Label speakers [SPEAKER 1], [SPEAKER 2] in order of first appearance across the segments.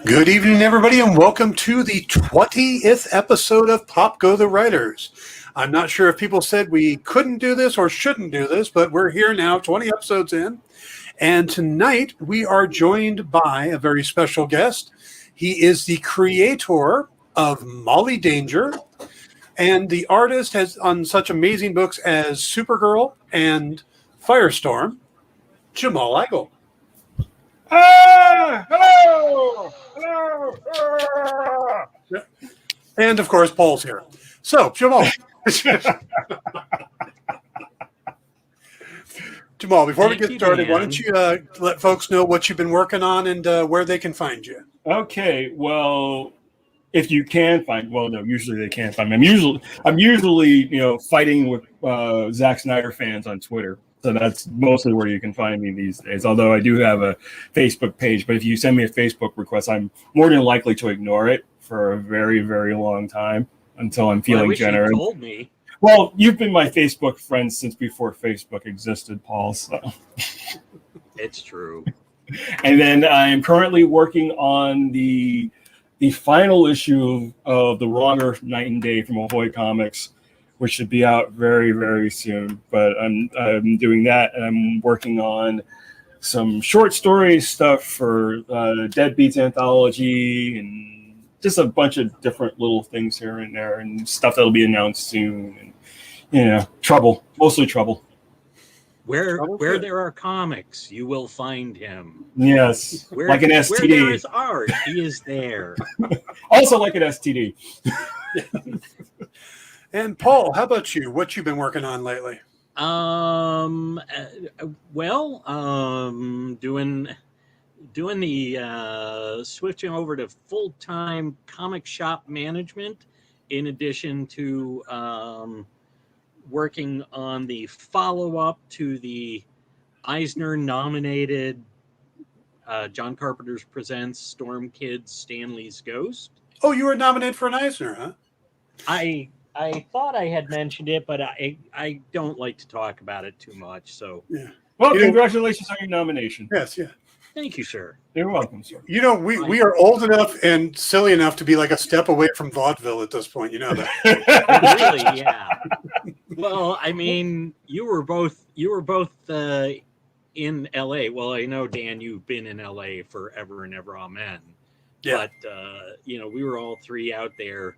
[SPEAKER 1] Good evening, everybody, and welcome to the 20th episode of Pop Go the Writers. I'm not sure if people said we couldn't do this or shouldn't do this, but we're here now, 20 episodes in. And tonight we are joined by a very special guest. He is the creator of Molly Danger and the artist has on such amazing books as Supergirl and Firestorm, Jamal Igle.
[SPEAKER 2] Hello!
[SPEAKER 1] And of course, Paul's here. So, Jamal. Jamal, before we get started, why don't you let folks know what you've been working on and where they can find you?
[SPEAKER 2] Okay, well, if you can find, well, no, usually they can't find me. I'm usually, fighting with Zack Snyder fans on Twitter. So that's mostly where you can find me these days, although I do have a Facebook page. But if you send me a Facebook request, I'm more than likely to ignore it for a very, very long time until I'm feeling generous.
[SPEAKER 3] You told me.
[SPEAKER 2] Well, you've been my Facebook friend since before Facebook existed, Paul. So
[SPEAKER 3] it's true.
[SPEAKER 2] And then I'm currently working on the final issue of The Wronger Night and Day from Ahoy Comics, which should be out very, very soon. But I'm doing that, and I'm working on some short story stuff for Deadbeats Anthology and just a bunch of different little things here and there and stuff that'll be announced soon. And, mostly trouble.
[SPEAKER 3] Where there are comics, you will find him.
[SPEAKER 2] Yes, like an STD.
[SPEAKER 3] Where there is art, he is there.
[SPEAKER 2] Also like an STD.
[SPEAKER 1] And Paul, how about you? What you been working on lately?
[SPEAKER 3] Doing the switching over to full-time comic shop management, in addition to working on the follow-up to the Eisner-nominated John Carpenter's Presents Storm Kids Stanley's Ghost.
[SPEAKER 1] Oh, you were nominated for an Eisner, huh?
[SPEAKER 3] I thought I had mentioned it, but I don't like to talk about it too much. So,
[SPEAKER 1] yeah.
[SPEAKER 2] Well, congratulations on your nomination.
[SPEAKER 1] Yes, yeah.
[SPEAKER 3] Thank you, sir.
[SPEAKER 2] You're welcome, sir.
[SPEAKER 1] We are old enough and silly enough to be like a step away from vaudeville at this point. You know
[SPEAKER 3] that. Really, yeah. Well, I mean, you were both in LA. Well, I know, Dan, you've been in LA forever and ever, amen. Yeah. But we were all three out there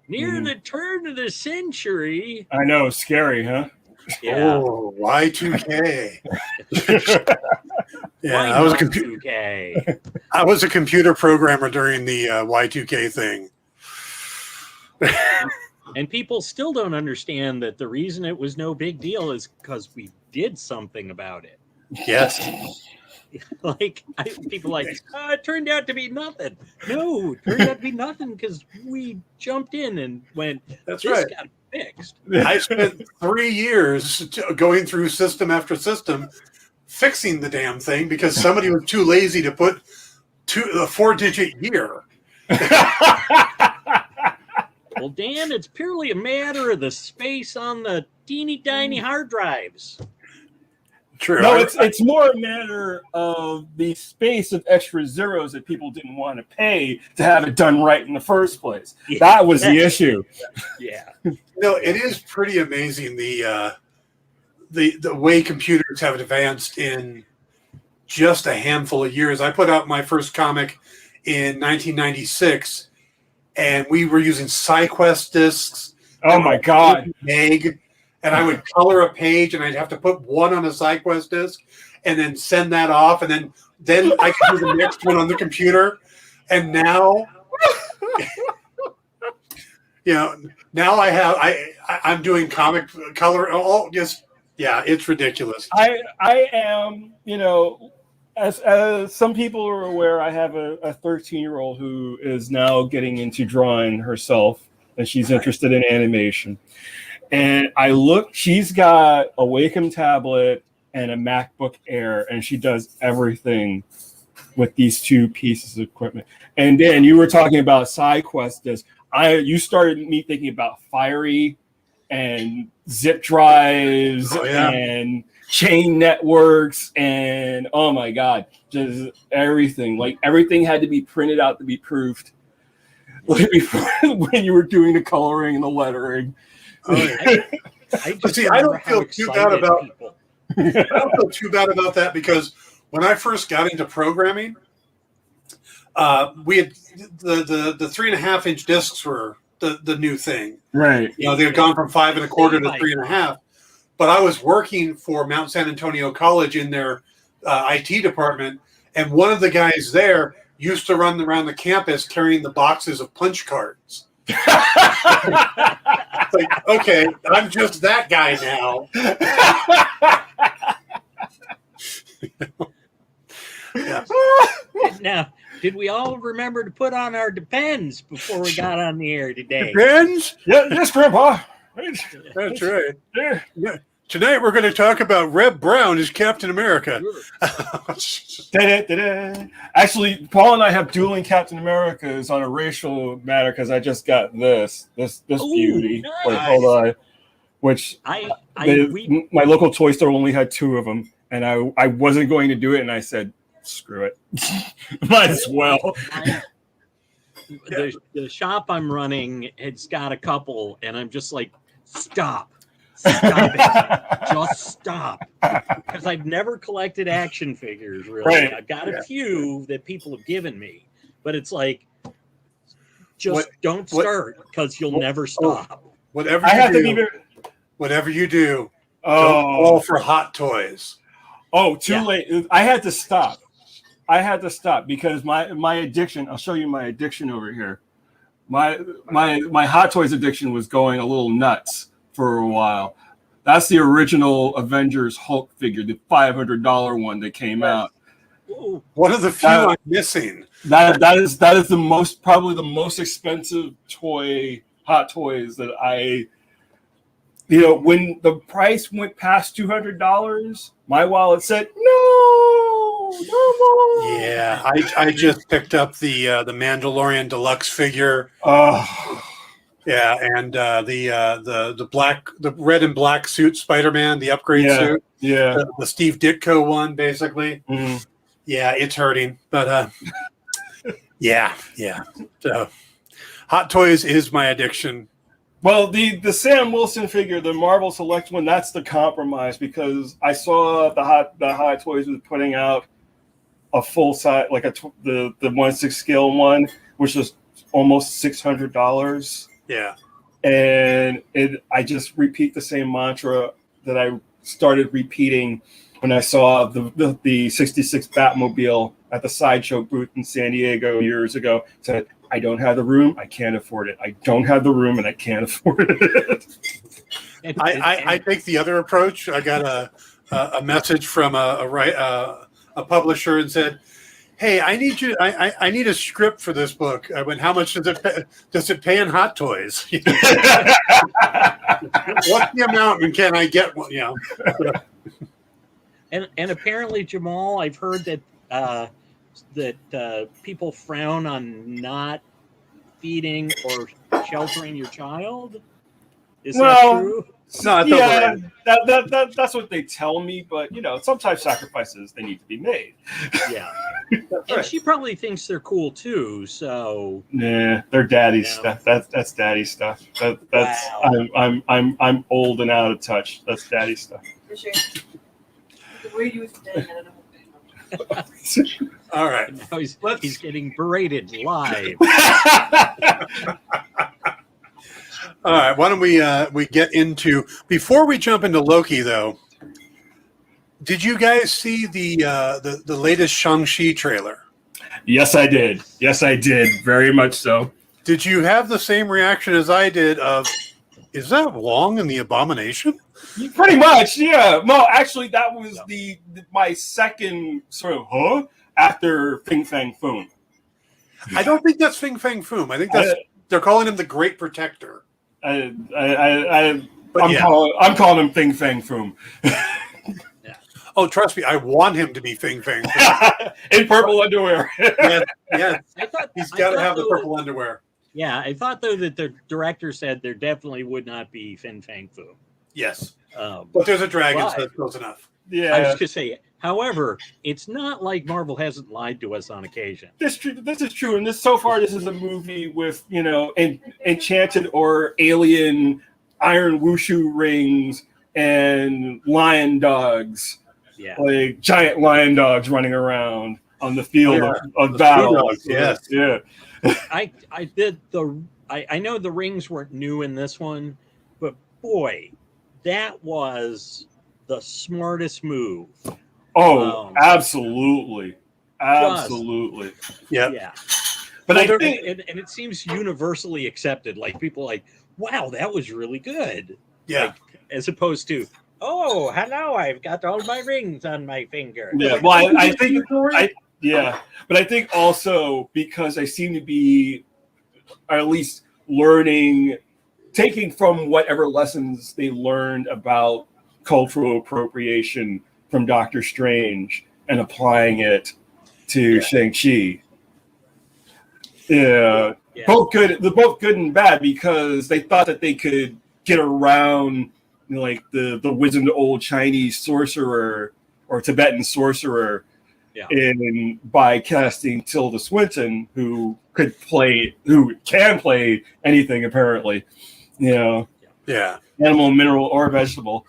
[SPEAKER 3] near the turn of the century.
[SPEAKER 2] I know, scary, huh?
[SPEAKER 3] Yeah.
[SPEAKER 1] Oh, Y2K.
[SPEAKER 3] Yeah,
[SPEAKER 1] I was a computer programmer during the Y2K thing.
[SPEAKER 3] And people still don't understand that the reason it was no big deal is because we did something about it.
[SPEAKER 1] Yes.
[SPEAKER 3] People it turned out to be nothing. No, it turned out to be nothing because we jumped in and went,
[SPEAKER 1] That's
[SPEAKER 3] this
[SPEAKER 1] right.
[SPEAKER 3] got fixed.
[SPEAKER 1] I spent 3 years going through system after system fixing the damn thing because somebody was too lazy to put a 4-digit year.
[SPEAKER 3] Well, Dan, it's purely a matter of the space on the teeny tiny hard drives.
[SPEAKER 1] True.
[SPEAKER 2] No, it's more a matter of the space of extra zeros that people didn't want to pay to have it done right in the first place. Yeah. That was the issue.
[SPEAKER 3] Yeah.
[SPEAKER 1] It is pretty amazing the way computers have advanced in just a handful of years. I put out my first comic in 1996, and we were using SciQuest discs.
[SPEAKER 2] Oh my God.
[SPEAKER 1] Meg. And I would color a page, and I'd have to put one on a SciQuest disc, and then send that off, and then I could do the next one on the computer. And now, now I'm doing comic color. It's ridiculous.
[SPEAKER 2] I am, as some people are aware, I have a 13-year-old who is now getting into drawing herself, and she's interested in animation. And she's got a Wacom tablet and a MacBook Air, and she does everything with these two pieces of equipment. And then you were talking about SciQuest discs. You started me thinking about Fiery and zip drives and chain networks, and oh my god, just everything. Like everything had to be printed out to be proofed. Like before, when you were doing the coloring and the lettering.
[SPEAKER 1] Oh, yeah. I don't feel too bad about. I don't feel too bad about that because when I first got into programming, we had the 3.5-inch discs were the new thing.
[SPEAKER 2] Right.
[SPEAKER 1] You know, they had gone from 5 1/4 to 3.5. But I was working for Mount San Antonio College in their IT department, and one of the guys there used to run around the campus carrying the boxes of punch cards. Like, okay, I'm just that guy now. Yeah.
[SPEAKER 3] Now, did we all remember to put on our Depends before we got on the air today?
[SPEAKER 1] Depends?
[SPEAKER 2] Yeah, yes, Grandpa.
[SPEAKER 1] That's right. Yeah. Tonight we're going to talk about Reb Brown as Captain America.
[SPEAKER 2] Actually, Paul and I have dueling Captain Americas on a racial matter because I just got this beauty.
[SPEAKER 3] Nice.
[SPEAKER 2] Wait, hold on. Which my local toy store only had 2 of them, and I wasn't going to do it, and I said, screw it. Might as well.
[SPEAKER 3] The shop I'm running, it's got a couple, and I'm just like, stop it. Just stop. Because I've never collected action figures, really.
[SPEAKER 2] Right.
[SPEAKER 3] I've got a few that people have given me, but it's like, just don't start because you'll never stop.
[SPEAKER 1] Whatever you do, don't fall for Hot Toys.
[SPEAKER 2] Oh, too late. I had to stop because my addiction, I'll show you my addiction over here. My Hot Toys addiction was going a little nuts for a while. That's the original Avengers Hulk figure, the $500 one that came out.
[SPEAKER 1] One of the few I'm missing.
[SPEAKER 2] That is probably the most expensive Hot Toys that I. When the price went past $200, my wallet said no more.
[SPEAKER 1] Yeah, I just picked up the Mandalorian deluxe figure. Yeah, and the red and black suit Spider-Man, the upgrade suit.
[SPEAKER 2] Yeah,
[SPEAKER 1] the Steve Ditko one, basically. Mm-hmm. Yeah, it's hurting, but yeah. So, Hot Toys is my addiction.
[SPEAKER 2] Well, the Sam Wilson figure, the Marvel Select one, that's the compromise because I saw the Hot Toys was putting out a full size, like the 1/6 scale one, which was almost $600.
[SPEAKER 1] Yeah,
[SPEAKER 2] and I just repeat the same mantra that I started repeating when I saw the 66 Batmobile at the Sideshow booth in San Diego years ago. Said, I don't have the room, I can't afford it. I don't have the room, and I can't afford it.
[SPEAKER 1] I take the other approach. I got a message from a publisher and said, hey, I need a script for this book. I went, how much does it pay in Hot Toys? What's the amount and can I get one?
[SPEAKER 3] And apparently, Jamal, I've heard that people frown on not feeding or sheltering your child. Is that true?
[SPEAKER 1] No,
[SPEAKER 2] yeah, that's what they tell me, but sometimes sacrifices they need to be made.
[SPEAKER 3] Yeah, and she probably thinks they're cool too. So
[SPEAKER 2] nah, they're daddy stuff. That's daddy stuff. That's wow. I'm old and out of touch. That's daddy stuff.
[SPEAKER 4] For sure. The word you was today, I don't know.
[SPEAKER 1] All right,
[SPEAKER 3] now he's getting berated live.
[SPEAKER 1] All right, why don't we get into, before we jump into Loki though, did you guys see the latest Shang-Chi trailer?
[SPEAKER 2] Yes, I did. Very much so.
[SPEAKER 1] Did you have the same reaction as I did of, is that Wong in the Abomination?
[SPEAKER 2] Pretty much, yeah. No, actually that was my second sort of after Fing Fang Foom.
[SPEAKER 1] I don't think that's Fing Fang Foom. I think they're calling him the Great Protector.
[SPEAKER 2] I'm calling him Fing Fang Foom.
[SPEAKER 3] Yeah.
[SPEAKER 1] Oh, trust me, I want him to be Fing Fang Foom.
[SPEAKER 2] In purple underwear.
[SPEAKER 1] Yes. He's got to have the purple underwear.
[SPEAKER 3] Yeah, I thought though that the director said there definitely would not be Fin Fang Foom.
[SPEAKER 1] Yes, but there's a dragon, so that's close enough.
[SPEAKER 2] Yeah.
[SPEAKER 3] I was going to say, however, it's not like Marvel hasn't lied to us on occasion.
[SPEAKER 2] This is true, and so far this is a movie with enchanted or alien iron wushu rings and lion dogs, like giant lion dogs running around on the field of battle.
[SPEAKER 1] Yes,
[SPEAKER 2] yeah.
[SPEAKER 3] I know the rings weren't new in this one, but boy, that was the smartest move.
[SPEAKER 2] Oh, absolutely.
[SPEAKER 3] Yeah.
[SPEAKER 2] But
[SPEAKER 3] well,
[SPEAKER 2] I think,
[SPEAKER 3] and it seems universally accepted. Like people like, wow, that was really good.
[SPEAKER 1] Yeah.
[SPEAKER 3] Like, as opposed to, oh, hello, I've got all my rings on my finger.
[SPEAKER 2] Yeah. Well, I think, but I think also because I seem to be, or at least taking from whatever lessons they learned about cultural appropriation from Doctor Strange and applying it to Shang-Chi. Yeah. Both good and bad, because they thought that they could get around like the wizened old Chinese sorcerer or Tibetan sorcerer by casting Tilda Swinton, who can play anything apparently.
[SPEAKER 1] Yeah.
[SPEAKER 2] Animal, mineral, or vegetable.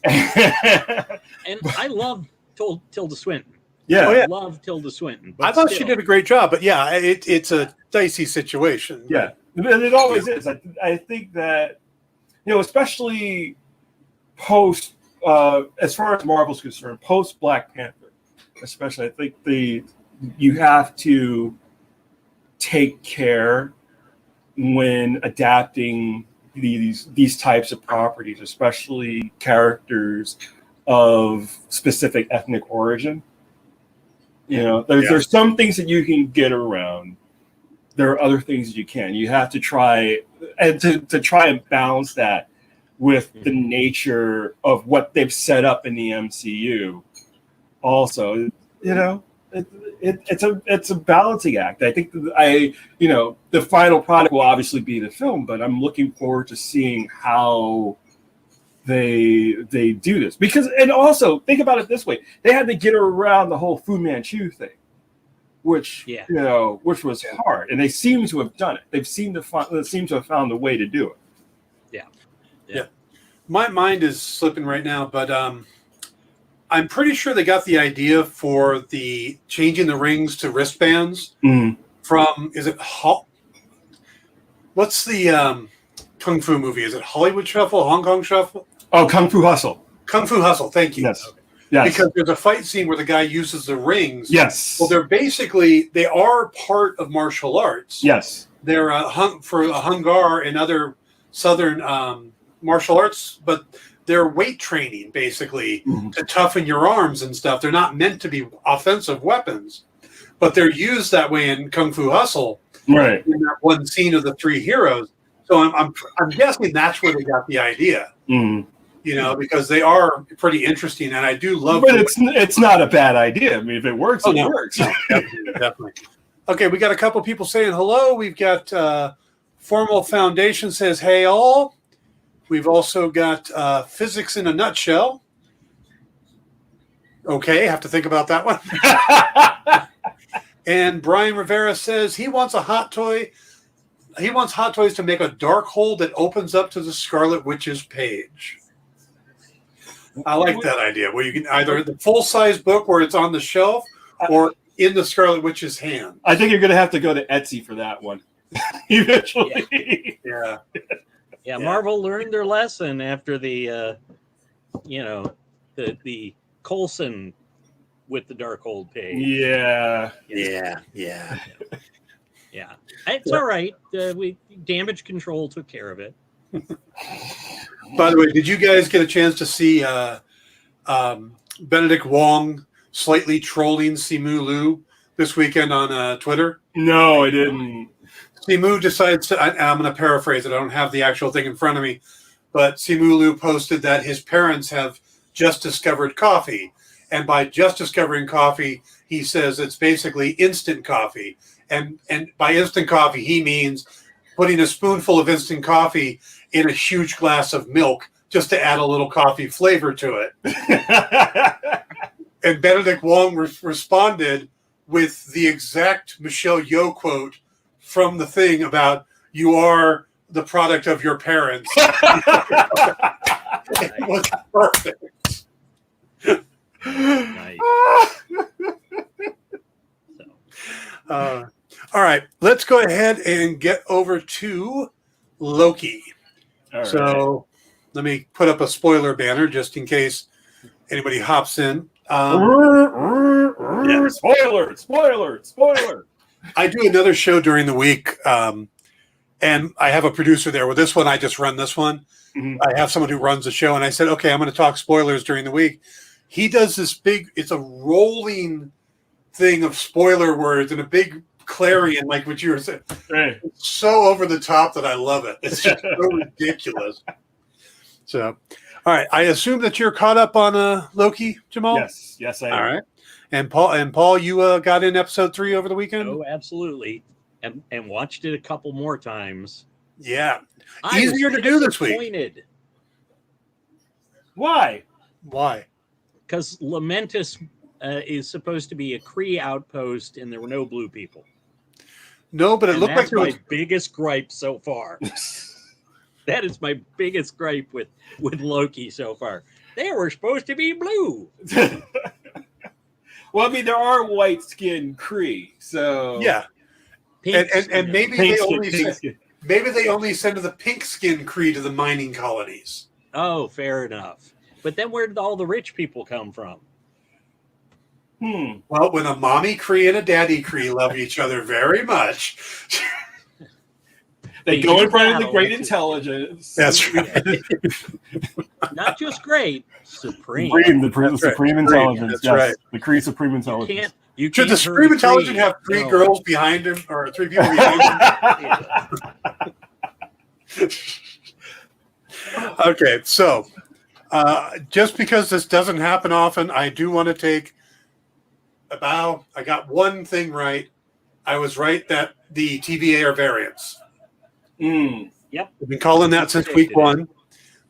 [SPEAKER 3] And I love Tilda Swinton.
[SPEAKER 2] Yeah.
[SPEAKER 3] I love Tilda Swinton. But
[SPEAKER 1] I thought she did a great job, but yeah, it's a dicey situation.
[SPEAKER 2] Yeah, and it always is. I think that, especially post, as far as Marvel's concerned, post Black Panther, especially, I think you have to take care when adapting these types of properties, especially characters of specific ethnic origin. There's some things that you can get around. There are other things that you can. You have to try and balance that with the nature of what they've set up in the MCU. Also, it's a balancing act. I think the final product will obviously be the film, but I'm looking forward to seeing how they do this, and also think about it this way: they had to get around the whole Fu Manchu thing, which was hard, and they seem to have done it. They seem to have found a way to do it.
[SPEAKER 1] Yeah. My mind is slipping right now, but I'm pretty sure they got the idea for the changing the rings to wristbands from, is it what's the Kung Fu movie? Is it Hollywood Shuffle, Hong Kong Shuffle?
[SPEAKER 2] Oh, Kung Fu Hustle.
[SPEAKER 1] Kung Fu Hustle, thank you.
[SPEAKER 2] Yes. Yes.
[SPEAKER 1] Because there's a fight scene where the guy uses the rings.
[SPEAKER 2] Yes.
[SPEAKER 1] Well, they are part of martial arts.
[SPEAKER 2] Yes.
[SPEAKER 1] They're for a Hungar and other southern martial arts, but they're weight training basically to toughen your arms and stuff. They're not meant to be offensive weapons, but they're used that way in Kung Fu Hustle.
[SPEAKER 2] Right.
[SPEAKER 1] In that one scene of the three heroes. So I'm guessing that's where they got the idea. Because they are pretty interesting, and I do love.
[SPEAKER 2] But it's not a bad idea. I mean, if it works, it works.
[SPEAKER 1] No, definitely. Okay, we got a couple people saying hello. We've got Formal Foundation says, "Hey all." We've also got Physics in a Nutshell. Okay, have to think about that one. And Brian Rivera says he wants a hot toy. He wants Hot Toys to make a dark hole that opens up to the Scarlet Witch's page. I like that idea, where you can either the full-size book where it's on the shelf or in the Scarlet Witch's hand.
[SPEAKER 2] I think you're going to have to go to Etsy for that one. Eventually.
[SPEAKER 3] Yeah, Marvel learned their lesson after the Coulson with the Darkhold page.
[SPEAKER 2] Yeah.
[SPEAKER 3] It's all right. Damage Control took care of it.
[SPEAKER 1] By the way, did you guys get a chance to see Benedict Wong slightly trolling Simu Liu this weekend on Twitter?
[SPEAKER 2] No, I didn't.
[SPEAKER 1] Simu decides to, I'm going to paraphrase it. I don't have the actual thing in front of me, but Simu Liu posted that his parents have just discovered coffee. And by just discovering coffee, he says it's basically instant coffee. And by instant coffee, he means putting a spoonful of instant coffee in a huge glass of milk just to add a little coffee flavor to it. And Benedict Wong responded with the exact Michelle Yeoh quote from the thing about "you are the product of your parents." It was perfect.
[SPEAKER 3] Nice.
[SPEAKER 1] All right, let's go ahead and get over to Loki.
[SPEAKER 2] All right.
[SPEAKER 1] So let me put up a spoiler banner just in case anybody hops in.
[SPEAKER 2] Spoiler.
[SPEAKER 1] I do another show during the week, and I have a producer there. With this one, I just run this one.
[SPEAKER 2] Mhm.
[SPEAKER 1] I have someone who runs the show, and I said, okay, I'm going to talk spoilers during the week. He does this it's a rolling thing of spoiler words and a big clarion, like what you were saying.
[SPEAKER 2] Hey.
[SPEAKER 1] It's so over the top that I love it. It's just so ridiculous. So, all right. I assume that you're caught up on Loki, Jamal?
[SPEAKER 2] Yes, I am.
[SPEAKER 1] All right. And Paul, you got in episode 3 over the weekend?
[SPEAKER 3] Oh, absolutely. And watched it a couple more times.
[SPEAKER 1] Yeah.
[SPEAKER 3] I
[SPEAKER 1] Easier
[SPEAKER 3] was
[SPEAKER 1] to do this week.
[SPEAKER 3] disappointed
[SPEAKER 2] Why?
[SPEAKER 1] Why?
[SPEAKER 3] because Lamentus is supposed to be a Kree outpost, and there were no blue people.
[SPEAKER 1] No, but it
[SPEAKER 3] And
[SPEAKER 1] looked like
[SPEAKER 3] that's
[SPEAKER 1] there
[SPEAKER 3] my
[SPEAKER 1] was.
[SPEAKER 3] biggest gripe so far. That is my biggest gripe with Loki so far. They were supposed to be blue.
[SPEAKER 2] Well, I mean, there are white-skinned Kree, so
[SPEAKER 1] Yeah.
[SPEAKER 3] Pink
[SPEAKER 1] And
[SPEAKER 3] skin.
[SPEAKER 1] maybe
[SPEAKER 2] Pink
[SPEAKER 1] they
[SPEAKER 2] skin,
[SPEAKER 1] only
[SPEAKER 2] pink
[SPEAKER 1] send,
[SPEAKER 2] skin.
[SPEAKER 1] maybe they only send the pink skin Kree to the mining colonies.
[SPEAKER 3] Oh, fair enough. But then where did all the rich people come from?
[SPEAKER 1] Well, when a mommy Kree and a daddy Kree love each other very much.
[SPEAKER 2] They
[SPEAKER 3] They
[SPEAKER 2] go
[SPEAKER 3] do
[SPEAKER 2] in front of the
[SPEAKER 3] battle,
[SPEAKER 2] great
[SPEAKER 3] which is-
[SPEAKER 2] intelligence.
[SPEAKER 1] That's right.
[SPEAKER 3] Not just great, supreme.
[SPEAKER 2] Supreme, the
[SPEAKER 1] That's right.
[SPEAKER 2] Supreme Intelligence.
[SPEAKER 1] That's
[SPEAKER 2] yes.
[SPEAKER 1] right.
[SPEAKER 2] The Kree Supreme
[SPEAKER 3] You
[SPEAKER 2] Intelligence.
[SPEAKER 3] can't. You
[SPEAKER 1] Should
[SPEAKER 3] can't
[SPEAKER 1] the
[SPEAKER 3] hurt
[SPEAKER 1] Supreme
[SPEAKER 3] a
[SPEAKER 1] Intelligence
[SPEAKER 3] Kree.
[SPEAKER 1] have 3
[SPEAKER 3] No.
[SPEAKER 1] girls behind him or 3 people behind him? Okay, so just because this doesn't happen often, I do want to take a bow. I got one thing right. I was right that the TVA are variants.
[SPEAKER 2] Mm.
[SPEAKER 1] We've been calling that since week 1,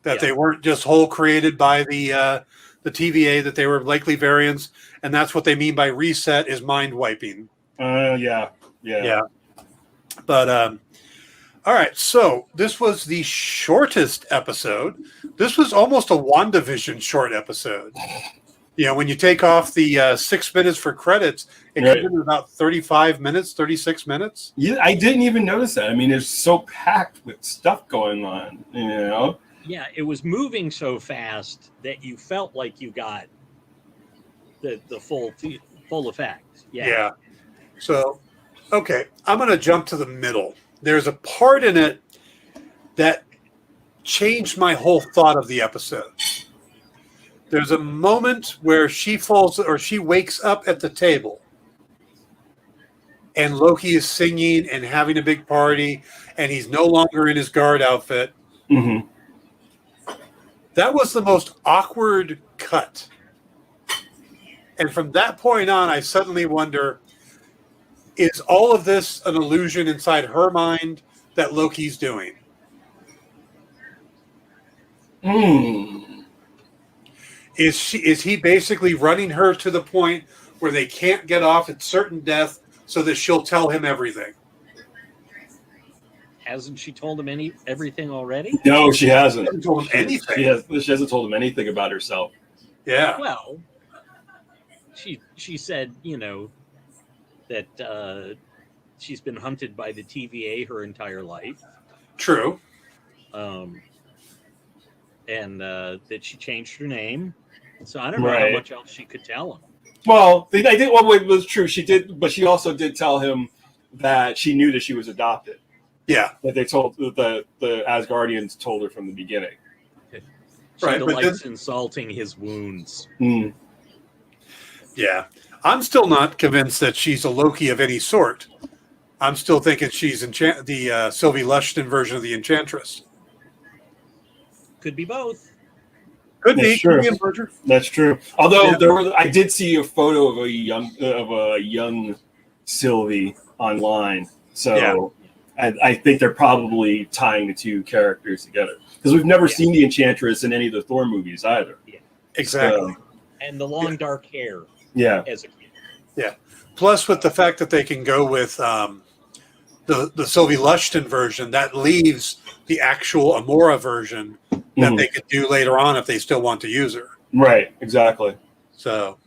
[SPEAKER 1] that they weren't just whole created by the TVA, that they were likely variants, and that's what they mean by reset is mind wiping.
[SPEAKER 2] Yeah.
[SPEAKER 1] But all right, so this was the shortest episode. This was almost a WandaVision short episode. You know, when you take off the 6 minutes for credits, it comes in about 35 minutes, 36 minutes.
[SPEAKER 2] Yeah, I didn't even notice that. I mean, it's so packed with stuff going on, you know?
[SPEAKER 3] Yeah, it was moving so fast that you felt like you got the full effect.
[SPEAKER 1] Yeah. So, okay, I'm going to jump to the middle. There's a part in it that changed my whole thought of the episode. There's a moment where she wakes up at the table and Loki is singing and having a big party and he's no longer in his guard outfit.
[SPEAKER 2] Mm-hmm.
[SPEAKER 1] That was the most awkward cut. And from that point on, I suddenly wonder, is all of this an illusion inside her mind that Loki's doing? Is he basically running her to the point where they can't get off at certain death so that she'll tell him everything?
[SPEAKER 3] Hasn't she told him everything already?
[SPEAKER 2] No, she hasn't.
[SPEAKER 1] She hasn't told him anything.
[SPEAKER 2] She hasn't told him anything about herself.
[SPEAKER 1] Yeah.
[SPEAKER 3] Well, she said, you know, that she's been hunted by the TVA her entire life.
[SPEAKER 1] True.
[SPEAKER 3] And that she changed her name. So I don't know how much else she could tell him.
[SPEAKER 2] Well, I did. Well, it was true. She did, but she also did tell him that she knew that she was adopted.
[SPEAKER 1] Yeah.
[SPEAKER 2] That they told the Asgardians told her from the beginning.
[SPEAKER 3] She
[SPEAKER 1] Right, but
[SPEAKER 3] delights in salting his wounds.
[SPEAKER 2] Mm.
[SPEAKER 1] Yeah. I'm still not convinced that she's a Loki of any sort. I'm still thinking she's the Sylvie Lushton version of the Enchantress.
[SPEAKER 3] Could be both.
[SPEAKER 1] Could
[SPEAKER 2] That's
[SPEAKER 1] be.
[SPEAKER 2] true.
[SPEAKER 1] Could be a merger.
[SPEAKER 2] That's true. Although
[SPEAKER 1] Yeah.
[SPEAKER 2] I did see a photo of a young Sylvie online. So And I think they're probably tying the two characters together because we've never seen the Enchantress in any of the Thor movies either.
[SPEAKER 3] Yeah.
[SPEAKER 1] Exactly.
[SPEAKER 3] And the long dark hair.
[SPEAKER 2] Yeah.
[SPEAKER 3] As a kid.
[SPEAKER 1] Yeah. Plus, with the fact that they can go with the Sylvie Lushton version, that leaves the actual Amora version that they could do later on if they still want to use her.
[SPEAKER 2] Right. Exactly.
[SPEAKER 1] So,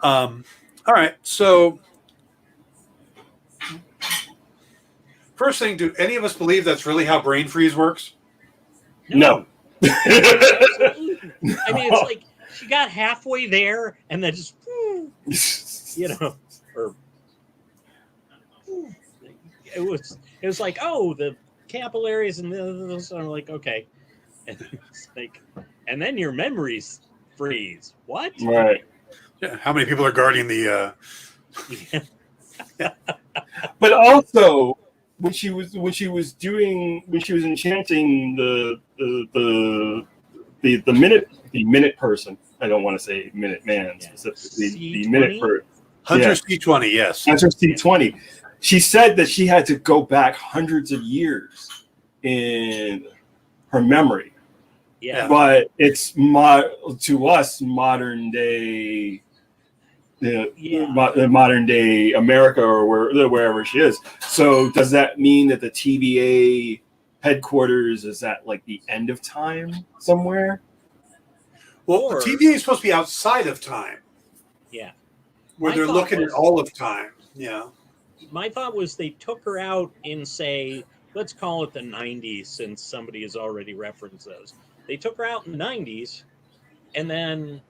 [SPEAKER 1] all right. So, first thing, do any of us believe that's really how brain freeze works?
[SPEAKER 2] No.
[SPEAKER 3] Absolutely. I mean, it's like she got halfway there and then just, or it was like, oh, the capillaries and this. I'm like, okay, and it's like, and then your memories freeze. What?
[SPEAKER 2] Right.
[SPEAKER 1] Yeah. How many people are guarding the?
[SPEAKER 2] But also, when she was enchanting the minute person. I don't want to say minute man specifically. The minute person.
[SPEAKER 1] Hunter C20, yes.
[SPEAKER 2] Hunter C20. She said that she had to go back hundreds of years in her memory.
[SPEAKER 3] Yeah.
[SPEAKER 2] But it's to us modern day. Modern day America or wherever she is. So does that mean that the TVA headquarters is at like the end of time somewhere?
[SPEAKER 1] Well, the TVA is supposed to be outside of time.
[SPEAKER 3] Yeah.
[SPEAKER 1] Where they're looking at all of time. Yeah.
[SPEAKER 3] My thought was they took her out in, say, let's call it the 90s, since somebody has already referenced those. They took her out in the 90s, and then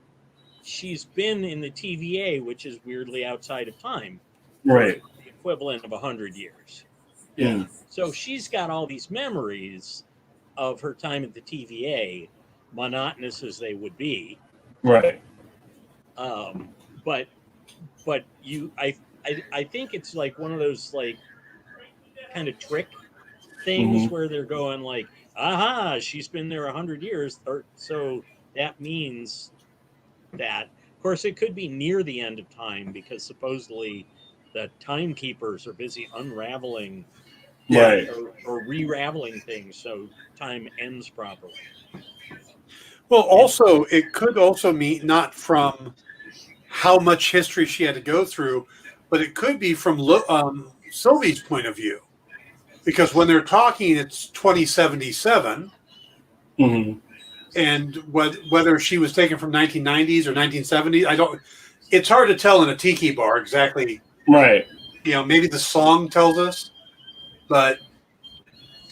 [SPEAKER 3] she's been in the TVA, which is weirdly outside of time.
[SPEAKER 2] Right.
[SPEAKER 3] The equivalent of 100 years.
[SPEAKER 2] Yeah.
[SPEAKER 3] So she's got all these memories of her time at the TVA, monotonous as they would be.
[SPEAKER 2] Right.
[SPEAKER 3] But I think it's like one of those like kind of trick things where they're going like, aha, she's been there 100 years, so that means that. Of course, it could be near the end of time because supposedly the timekeepers are busy unraveling or re-raveling things so time ends properly.
[SPEAKER 1] Well, also, it could also mean not from how much history she had to go through, but it could be from Sylvie's point of view. Because when they're talking, it's 2077. And whether she was taken from 1990s or 1970s, it's hard to tell in a tiki bar exactly.
[SPEAKER 2] Right.
[SPEAKER 1] Maybe the song tells us, but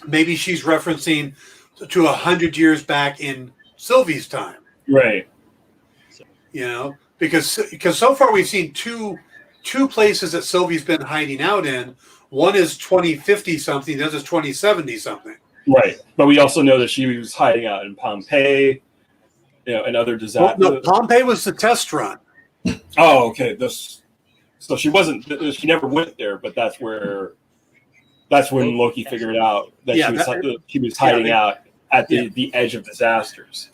[SPEAKER 1] maybe she's referencing to 100 years back in Sylvie's time.
[SPEAKER 2] Right.
[SPEAKER 1] Because so far we've seen two places that Sylvie's been hiding out in. One is 2050 something, the other is 2070 something.
[SPEAKER 2] Right. But we also know that she was hiding out in Pompeii, and other disasters.
[SPEAKER 1] Well, no, Pompeii was the test run.
[SPEAKER 2] Oh, okay. So she she never went there, but that's when Loki figured out that she was hiding out at the edge of disasters.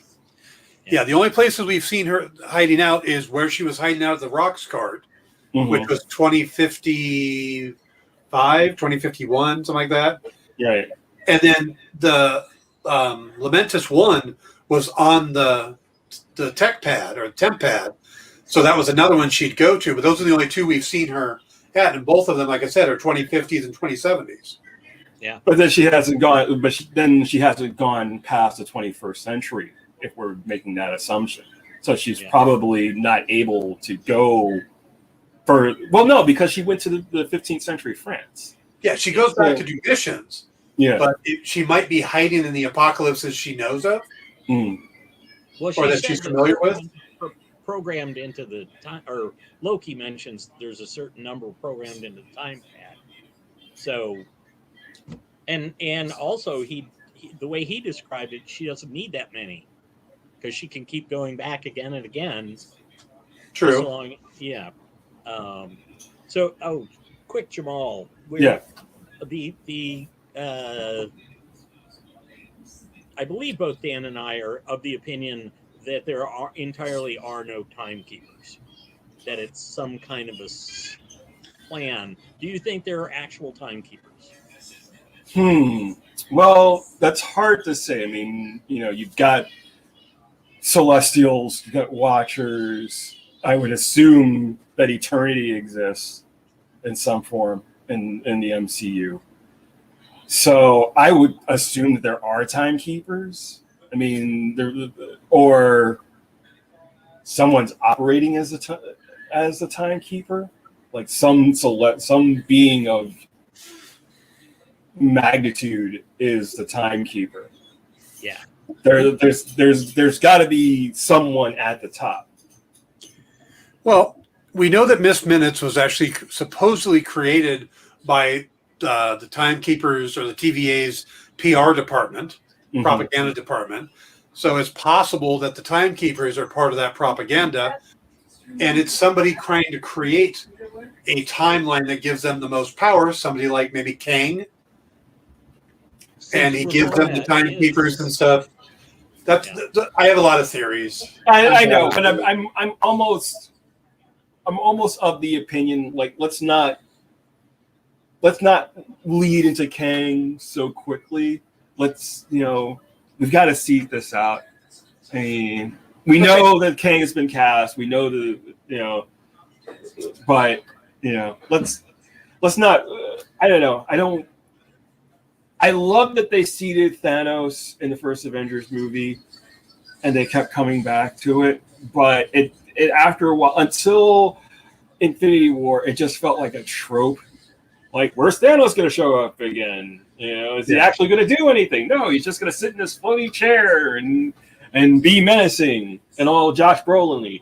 [SPEAKER 1] Yeah, the only places we've seen her hiding out is where she was hiding out at the Rocks cart, which was 2055, 2051, something like that.
[SPEAKER 2] Right.
[SPEAKER 1] And then the Lamentus 1 was on the tech pad or temp pad. So that was another one she'd go to. But those are the only two we've seen her at. And both of them, like I said, are 2050s and 2070s.
[SPEAKER 3] Yeah.
[SPEAKER 2] But then she hasn't gone past the 21st century, if we're making that assumption. So she's probably not able to go because she went to the 15th century France.
[SPEAKER 1] Yeah, she goes back to do missions.
[SPEAKER 2] Yeah.
[SPEAKER 1] But she might be hiding in the apocalypses she knows of.
[SPEAKER 3] Well,
[SPEAKER 1] or that she's familiar with.
[SPEAKER 3] Programmed into the time, or Loki mentions there's a certain number programmed into the time pad. So, and also he the way he described it, she doesn't need that many because she can keep going back again and again.
[SPEAKER 1] True.
[SPEAKER 3] So long, yeah. Quick, Jamal. I believe both Dan and I are of the opinion that there entirely are no timekeepers, that it's some kind of a plan. Do you think there are actual timekeepers?
[SPEAKER 2] Well, that's hard to say. I mean, you've got Celestials, you've got Watchers. I would assume that Eternity exists in some form in the MCU. So I would assume that there are timekeepers. I mean, or someone's operating as the timekeeper, like some being of magnitude is the timekeeper.
[SPEAKER 3] Yeah.
[SPEAKER 2] There's got to be someone at the top.
[SPEAKER 1] Well, we know that Miss Minutes was actually supposedly created by the Timekeepers or the TVA's PR department, propaganda department. So it's possible that the Timekeepers are part of that propaganda, and it's somebody trying to create a timeline that gives them the most power. Somebody like maybe Kang, and he gives them the Timekeepers and stuff. I have a lot of theories.
[SPEAKER 2] I know, but I'm almost of the opinion, like, let's not lead into Kang so quickly. Let's, we've got to seek this out. I mean, we know that Kang has been cast. We know but let's not. I don't know. I love that they seeded Thanos in the first Avengers movie, and they kept coming back to it. But it after a while, until Infinity War, it just felt like a trope. Like, where's Thanos going to show up again? Is he actually going to do anything? No, he's just going to sit in this floaty chair and be menacing and all Josh Brolin-y.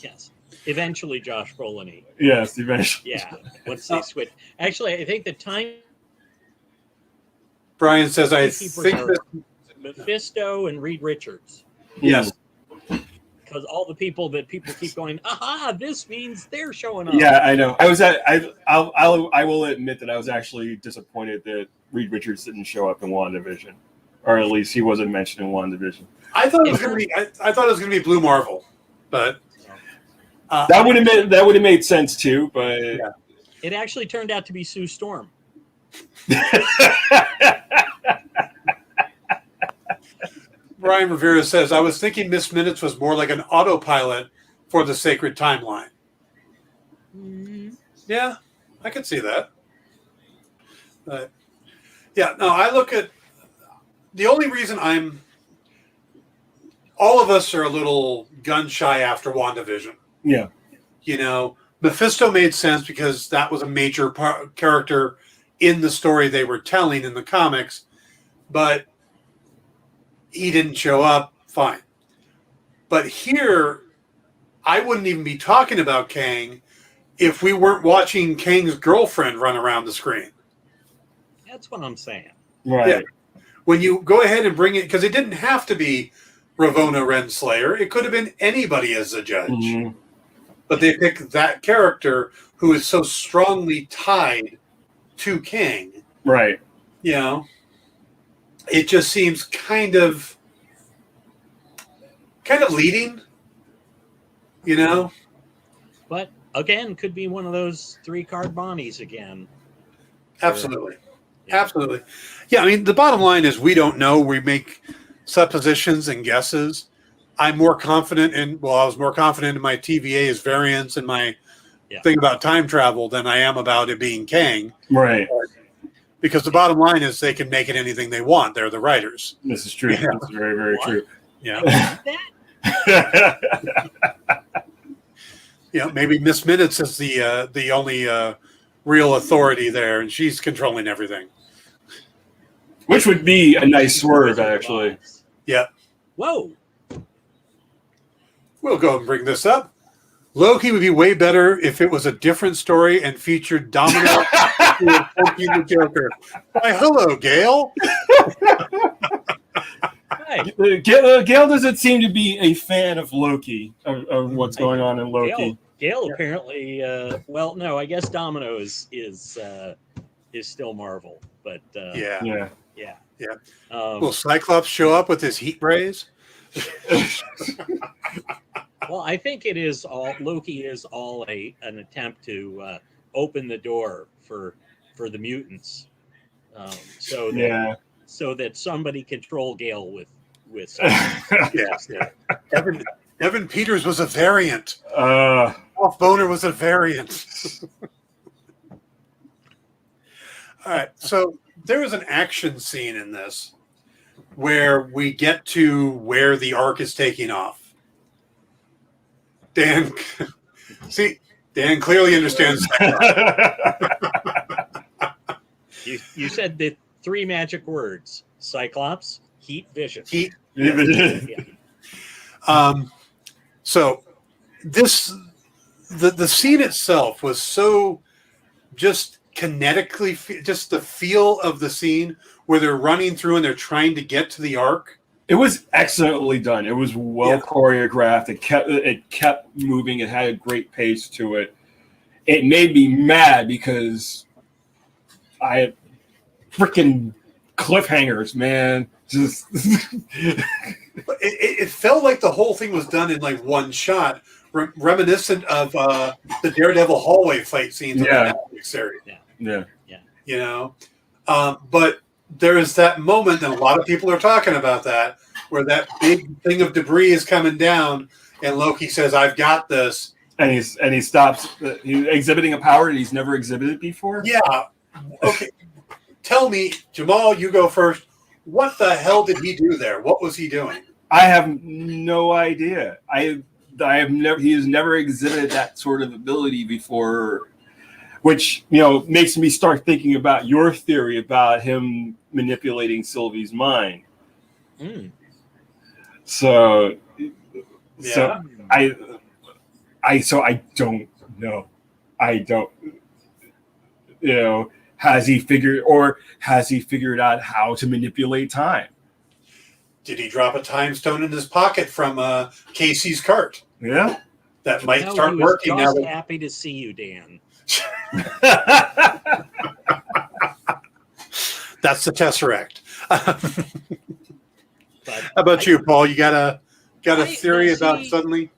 [SPEAKER 3] Yes. Eventually Josh Brolin-y.
[SPEAKER 2] Yes, eventually.
[SPEAKER 3] Yeah. Once they switch. Actually, I think the time
[SPEAKER 1] Brian says, I think that
[SPEAKER 3] Mephisto and Reed Richards.
[SPEAKER 1] Yes.
[SPEAKER 3] Because all the people keep going, aha, this means they're showing up.
[SPEAKER 2] Yeah, I know. I will admit that I was actually disappointed that Reed Richards didn't show up in WandaVision, or at least he wasn't mentioned in WandaVision.
[SPEAKER 1] I thought it was going to be. I thought it was going to be Blue Marvel, but
[SPEAKER 2] that would have made sense too. But
[SPEAKER 3] it actually turned out to be Sue Storm.
[SPEAKER 1] Brian Rivera says, I was thinking Miss Minutes was more like an autopilot for the sacred timeline.
[SPEAKER 3] Mm-hmm.
[SPEAKER 1] Yeah, I could see that. But yeah, no, I look at the only reason all of us are a little gun shy after WandaVision.
[SPEAKER 2] Yeah.
[SPEAKER 1] Mephisto made sense because that was a major character in the story they were telling in the comics, but he didn't show up, fine. But here, I wouldn't even be talking about Kang if we weren't watching Kang's girlfriend run around the screen.
[SPEAKER 3] That's what I'm saying.
[SPEAKER 2] Right.
[SPEAKER 1] Yeah. When you go ahead and bring it, because it didn't have to be Ravonna Renslayer. It could have been anybody as a judge. Mm-hmm. But they picked that character who is so strongly tied to Kang.
[SPEAKER 2] Right.
[SPEAKER 1] It just seems kind of leading,
[SPEAKER 3] But again, could be one of those 3-card Bonnies again.
[SPEAKER 1] Absolutely. Yeah. Absolutely. Yeah, I mean, the bottom line is we don't know. We make suppositions and guesses. I was more confident in my TVA's variants and my thing about time travel than I am about it being Kang.
[SPEAKER 2] Right.
[SPEAKER 1] Because the bottom line is they can make it anything they want. They're the writers.
[SPEAKER 2] This is true. Yeah. This is very, very true.
[SPEAKER 1] Yeah. Maybe Miss Minutes is the only real authority there, and she's controlling everything.
[SPEAKER 2] Which would be a nice swerve, actually.
[SPEAKER 1] Yeah.
[SPEAKER 3] Whoa.
[SPEAKER 1] We'll go and bring this up. Loki would be way better if it was a different story and featured Domino the Joker. Why, hello, Gail.
[SPEAKER 3] Hi.
[SPEAKER 2] Gail doesn't seem to be a fan of Loki, of what's going on in Loki.
[SPEAKER 3] Gail apparently, no, I guess Domino is still Marvel, but
[SPEAKER 1] yeah.
[SPEAKER 3] Will
[SPEAKER 1] Cyclops show up with his heat rays?
[SPEAKER 3] Well, I think Loki is all an attempt to open the door for the mutants So that so that somebody can troll Gale with
[SPEAKER 1] Yeah. Evan Peters was a variant.
[SPEAKER 2] Uh,
[SPEAKER 1] Ralph Boner was a variant. All right, so there is an action scene in this where we get to where the arc is taking off. Dan clearly understands.
[SPEAKER 3] You said the 3 magic words: Cyclops, heat, vision.
[SPEAKER 1] Heat.
[SPEAKER 2] yeah.
[SPEAKER 1] So the scene itself was so just kinetically, just the feel of the scene where they're running through and they're trying to get to the arc.
[SPEAKER 2] It was excellently done. It was well choreographed. It kept moving. It had a great pace to it. It made me mad because I had freaking cliffhangers, man. Just
[SPEAKER 1] it felt like the whole thing was done in like one shot, reminiscent of the Daredevil hallway fight scenes in the Netflix series.
[SPEAKER 2] Yeah.
[SPEAKER 1] You know, but there is that moment, and a lot of people are talking about that, where that big thing of debris is coming down, and Loki says, "I've got this,"
[SPEAKER 2] and he stops. He's exhibiting a power that he's never exhibited before.
[SPEAKER 1] Yeah. Okay. Tell me, Jamal, you go first. What the hell did he do there? What was he doing?
[SPEAKER 2] I have no idea. I have never. He has never exhibited that sort of ability before, which makes me start thinking about your theory about him manipulating Sylvie's mind.
[SPEAKER 3] Mm.
[SPEAKER 2] So I don't know. I don't. Has he figured out how to manipulate time?
[SPEAKER 1] Did he drop a time stone in his pocket from Casey's cart?
[SPEAKER 2] Yeah,
[SPEAKER 1] that might
[SPEAKER 3] No,
[SPEAKER 1] start
[SPEAKER 3] he was
[SPEAKER 1] working
[SPEAKER 3] just
[SPEAKER 1] now.
[SPEAKER 3] Happy to see you, Dan.
[SPEAKER 1] That's the Tesseract.
[SPEAKER 3] But
[SPEAKER 1] How about you, Paul? You got a theory about
[SPEAKER 3] see,
[SPEAKER 1] suddenly?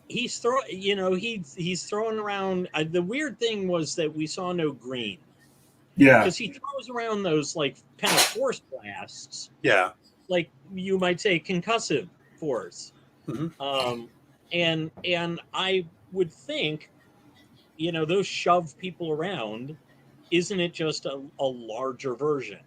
[SPEAKER 3] He's throwing around. The weird thing was that we saw no green.
[SPEAKER 2] Yeah,
[SPEAKER 3] because he throws around those like kind of force blasts.
[SPEAKER 1] Yeah,
[SPEAKER 3] like you might say concussive force.
[SPEAKER 1] Mm-hmm.
[SPEAKER 3] And I would think, those shove people around. Isn't it just a larger version?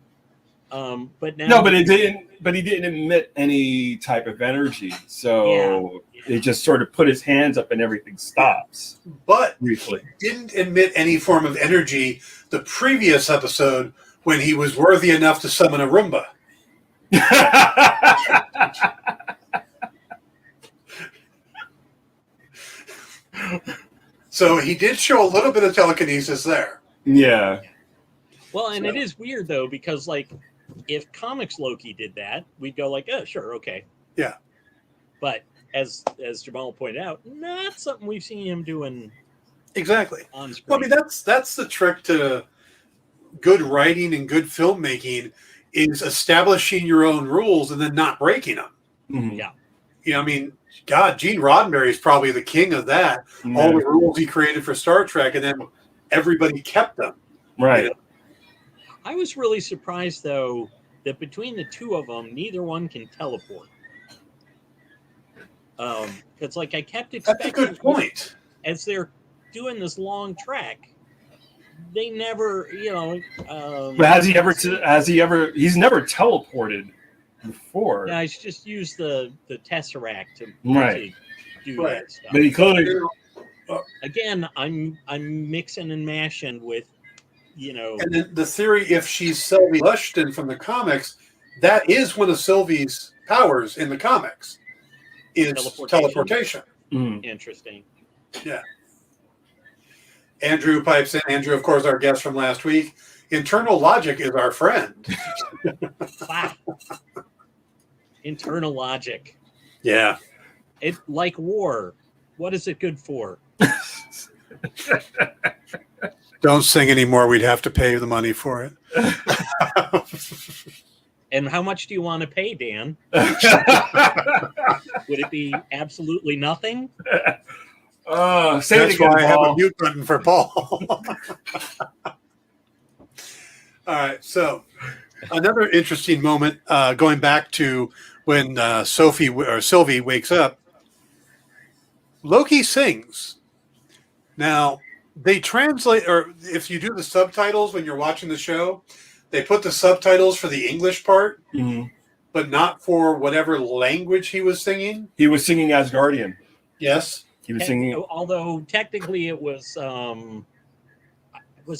[SPEAKER 3] But now
[SPEAKER 2] no, but it didn't. But he didn't emit any type of energy, so it just sort of put his hands up and everything stops.
[SPEAKER 1] But
[SPEAKER 2] briefly,
[SPEAKER 1] he didn't emit any form of energy the previous episode when he was worthy enough to summon a Roomba. So he did show a little bit of telekinesis there.
[SPEAKER 2] Yeah.
[SPEAKER 3] Well, and it is weird though, because like if comics Loki did that, we'd go like, oh, sure, okay.
[SPEAKER 1] Yeah.
[SPEAKER 3] But as Jamal pointed out, not something we've seen him doing.
[SPEAKER 1] Exactly.
[SPEAKER 3] On screen.
[SPEAKER 1] Well, I mean, that's the trick to good writing and good filmmaking is establishing your own rules and then not breaking them.
[SPEAKER 2] Mm-hmm.
[SPEAKER 1] Yeah. I mean, God, Gene Roddenberry is probably the king of that.
[SPEAKER 2] Mm-hmm.
[SPEAKER 1] All the rules he created for Star Trek, and then everybody kept them.
[SPEAKER 2] Right.
[SPEAKER 3] I was really surprised, though, that between the two of them, neither one can teleport. It's like I kept expecting.
[SPEAKER 1] That's a good point.
[SPEAKER 3] As they're doing this long trek, they never,
[SPEAKER 2] but has he ever? He's never teleported before.
[SPEAKER 3] Yeah, he's just used the Tesseract to do that stuff.
[SPEAKER 2] But he clearly.
[SPEAKER 1] Again,
[SPEAKER 3] I'm mixing and mashing with,
[SPEAKER 1] And then the theory, if she's Sylvie Lushton from the comics, that is one of Sylvie's powers in the comics. Is teleportation.
[SPEAKER 2] Mm.
[SPEAKER 3] Interesting.
[SPEAKER 1] Yeah. Andrew pipes in. Andrew, of course, our guest from last week. Internal logic is our friend.
[SPEAKER 3] Wow. Internal logic.
[SPEAKER 1] Yeah.
[SPEAKER 3] It like war. What is it good for?
[SPEAKER 1] Don't sing anymore. We'd have to pay the money for it.
[SPEAKER 3] And how much do you want to pay, Dan? Would it be absolutely nothing?
[SPEAKER 1] Say That's it again, why Paul. I have a mute button for Paul. All right. So another interesting moment going back to when Sylvie wakes up. Loki sings. Now, they translate, or if you do the subtitles when you're watching the show, they put the subtitles for the English part, but not for whatever language he was singing.
[SPEAKER 2] He was singing Asgardian.
[SPEAKER 1] Yes.
[SPEAKER 2] He was singing.
[SPEAKER 3] Although technically it was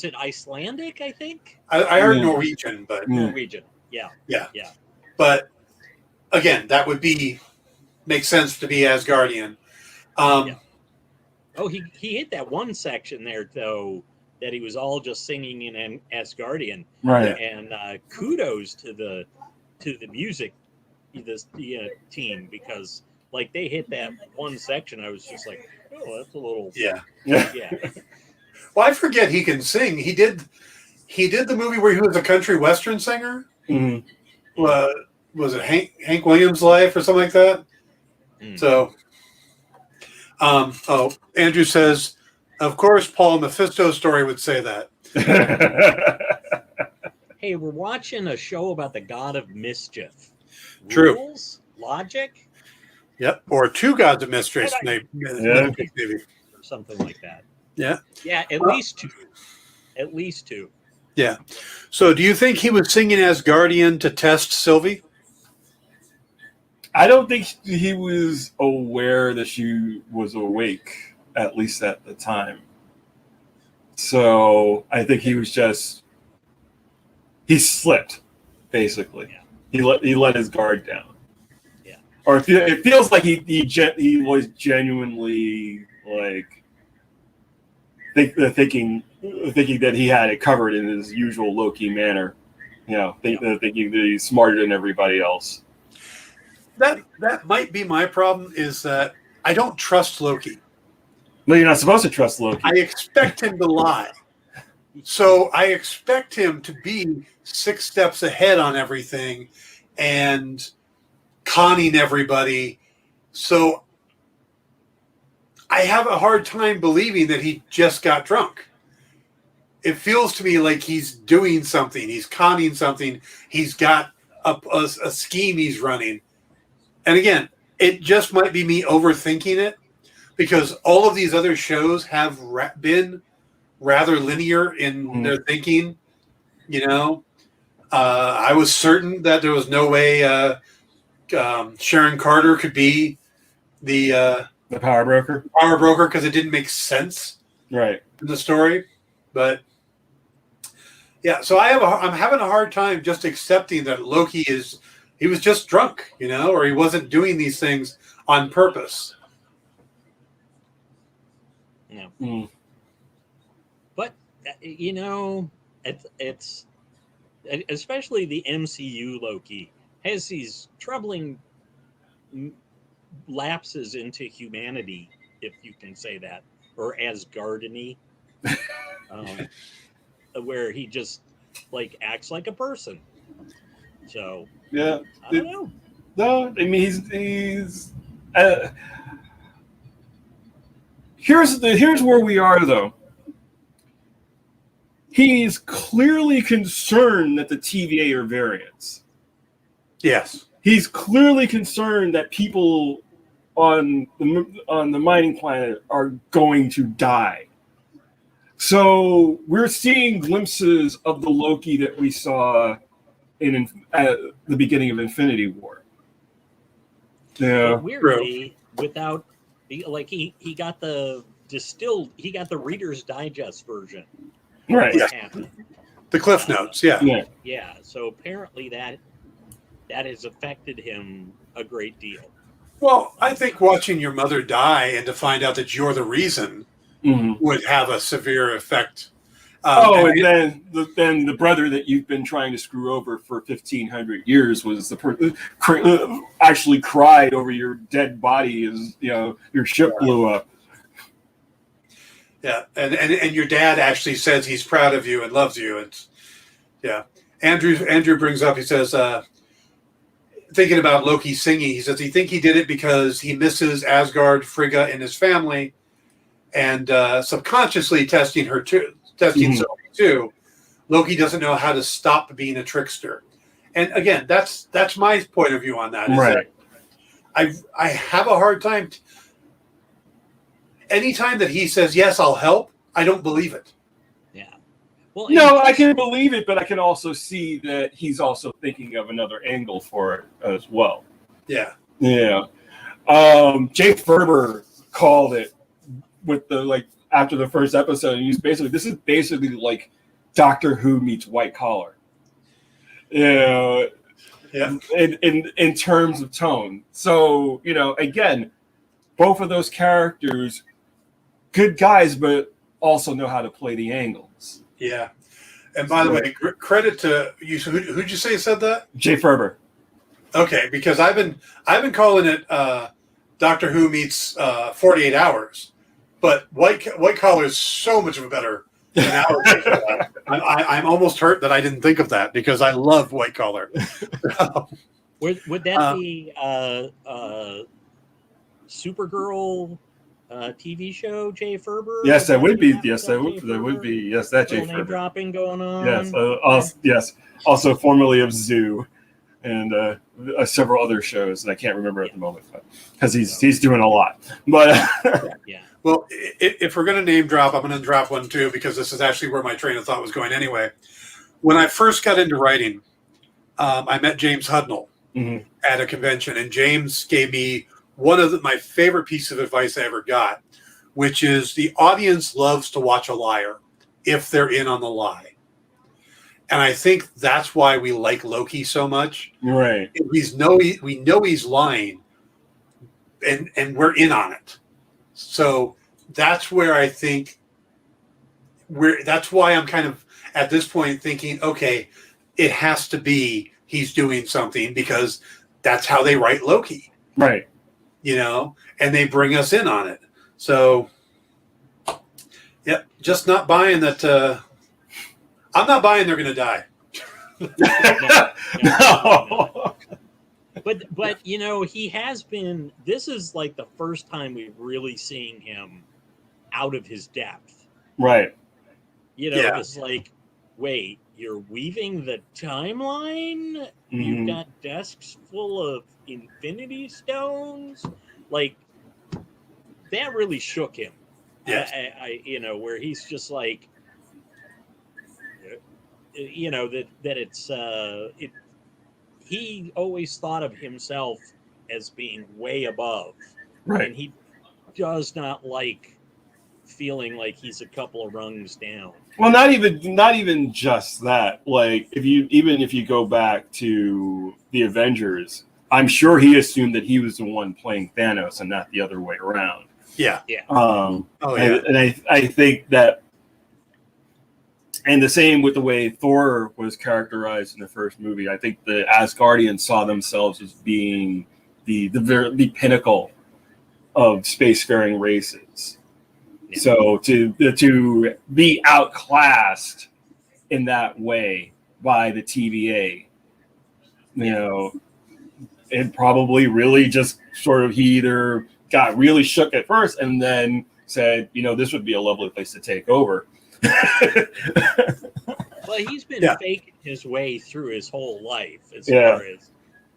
[SPEAKER 3] it Icelandic? I think
[SPEAKER 1] I heard Norwegian, but
[SPEAKER 3] Norwegian. Yeah.
[SPEAKER 1] But again, that would make sense to be Asgardian.
[SPEAKER 3] Oh, he hit that one section there though that he was all just singing in an Asgardian,
[SPEAKER 2] Right?
[SPEAKER 3] And kudos to the music, the team, because like they hit that one section. I was just like, oh, that's a little
[SPEAKER 1] yeah.
[SPEAKER 3] Well,
[SPEAKER 1] I forget he can sing. He did the movie where he was a country western singer.
[SPEAKER 2] Mm-hmm.
[SPEAKER 1] Was it Hank Williams' Life or something like that? So, Andrew says, of course, Paul Mephisto Story would say that.
[SPEAKER 3] Hey, we're watching a show about the god of mischief.
[SPEAKER 1] True.
[SPEAKER 3] Rules? Logic?
[SPEAKER 1] Yep. Or two gods of mischief, maybe.
[SPEAKER 3] Or something like that.
[SPEAKER 1] Yeah.
[SPEAKER 3] Yeah, at least two. At least two.
[SPEAKER 1] Yeah. So do you think he was singing Asgardian to test Sylvie?
[SPEAKER 2] I don't think he was aware that she was awake, at least at the time. So I think he was he slipped, basically. Yeah. He let his guard down.
[SPEAKER 3] Yeah.
[SPEAKER 2] Or it feels like he was genuinely like thinking that he had it covered in his usual Loki manner. Thinking that he's smarter than everybody else.
[SPEAKER 1] That might be my problem, is that I don't trust Loki.
[SPEAKER 2] No, you're not supposed to trust Loki.
[SPEAKER 1] I expect him to lie. So I expect him to be 6 steps ahead on everything and conning everybody. So I have a hard time believing that he just got drunk. It feels to me like he's doing something. He's conning something. He's got a scheme he's running. And again, it just might be me overthinking it, because all of these other shows have been rather linear in their thinking. I was certain that there was no way Sharon Carter could be the
[SPEAKER 2] power broker.
[SPEAKER 1] Power broker, because it didn't make sense,
[SPEAKER 2] right,
[SPEAKER 1] in the story. But yeah, so I'm having a hard time just accepting that Loki he was just drunk, or he wasn't doing these things on purpose.
[SPEAKER 3] No. But it's especially the MCU Loki has these troubling lapses into humanity, if you can say that, or Asgardian-y, where he just acts like a person. So
[SPEAKER 2] yeah,
[SPEAKER 3] I don't know.
[SPEAKER 2] No, I mean he's. Here's where we are, though. He's clearly concerned that the TVA are variants.
[SPEAKER 1] Yes.
[SPEAKER 2] He's clearly concerned that people on the mining planet are going to die. So we're seeing glimpses of the Loki that we saw at the beginning of Infinity War. Yeah.
[SPEAKER 3] But weirdly, without he got the Reader's Digest version.
[SPEAKER 2] Right.
[SPEAKER 1] Yeah. The Cliff Notes, yeah.
[SPEAKER 3] Yeah. So apparently that has affected him a great deal.
[SPEAKER 1] Well, I think watching your mother die and to find out that you're the reason would have a severe effect.
[SPEAKER 2] And then the brother that you've been trying to screw over for 1,500 years was actually cried over your dead body as your ship blew up.
[SPEAKER 1] Yeah, and your dad actually says he's proud of you and loves you. And yeah, Andrew brings up. He says, thinking about Loki singing, he says he think he did it because he misses Asgard, Frigga, and his family, and subconsciously testing Sylvie too. Loki doesn't know how to stop being a trickster. And again, that's my point of view on that. Is
[SPEAKER 2] Right.
[SPEAKER 1] that I have a hard time. Anytime that he says yes, I'll help, I don't believe it.
[SPEAKER 3] Yeah. Well,
[SPEAKER 2] No, I can believe it, but I can also see that he's also thinking of another angle for it as well.
[SPEAKER 1] Yeah.
[SPEAKER 2] Yeah. Jay Ferber called it with the after the first episode. This is basically like Doctor Who meets White Collar. Yeah. In terms of tone. So, again, both of those characters, good guys, but also know how to play the angles.
[SPEAKER 1] Yeah. And by the way, credit to you. Who'd you say said that?
[SPEAKER 2] Jay Ferber.
[SPEAKER 1] Okay, because I've been calling it Doctor Who meets 48 Hours, but White Collar is so much of a better analogy for that. I'm almost hurt that I didn't think of that because I love White Collar.
[SPEAKER 3] Would that be Supergirl TV show, Jay Ferber?
[SPEAKER 2] Yes, that would be. Yes, that would be. Yes, that Jay
[SPEAKER 3] Name
[SPEAKER 2] Ferber.
[SPEAKER 3] dropping going on.
[SPEAKER 2] Yes, yes. Also formerly of Zoo, and several other shows that I can't remember at the moment, because he's doing a lot. But
[SPEAKER 3] yeah.
[SPEAKER 1] Well, if we're going to name drop, I'm going to drop one too, because this is actually where my train of thought was going anyway. When I first got into writing, I met James Hudnall at a convention, and James gave me one of my favorite pieces of advice I ever got, which is the audience loves to watch a liar if they're in on the lie. And I think that's why we like Loki so much.
[SPEAKER 2] Right.
[SPEAKER 1] We know he's lying, and we're in on it. So that's where I think that's why I'm kind of at this point thinking, okay, it has to be he's doing something, because that's how they write Loki.
[SPEAKER 2] Right.
[SPEAKER 1] And they bring us in on it. So, yep, just not buying that. I'm not buying they're going to die.
[SPEAKER 2] No.
[SPEAKER 3] But he has been. This is like the first time we've really seen him out of his depth.
[SPEAKER 2] Right.
[SPEAKER 3] It's like, wait, you're weaving the timeline? You've got desks full of Infinity Stones? Like, that really shook him.
[SPEAKER 1] Yes.
[SPEAKER 3] Where he's just like, that it's he always thought of himself as being way above.
[SPEAKER 2] Right.
[SPEAKER 3] And he does not like feeling like he's a couple of rungs down.
[SPEAKER 2] Well, not even just that. Like, if you go back to the Avengers, I'm sure he assumed that he was the one playing Thanos and not the other way around.
[SPEAKER 1] Yeah.
[SPEAKER 3] Yeah.
[SPEAKER 2] And I think that, and the same with the way Thor was characterized in the first movie. I think the Asgardians saw themselves as being the pinnacle of spacefaring races. Yeah. So to be outclassed in that way by the TVA, it probably really just sort of, he either got really shook at first and then said, this would be a lovely place to take over.
[SPEAKER 3] Well, he's been faking his way through his whole life as far as,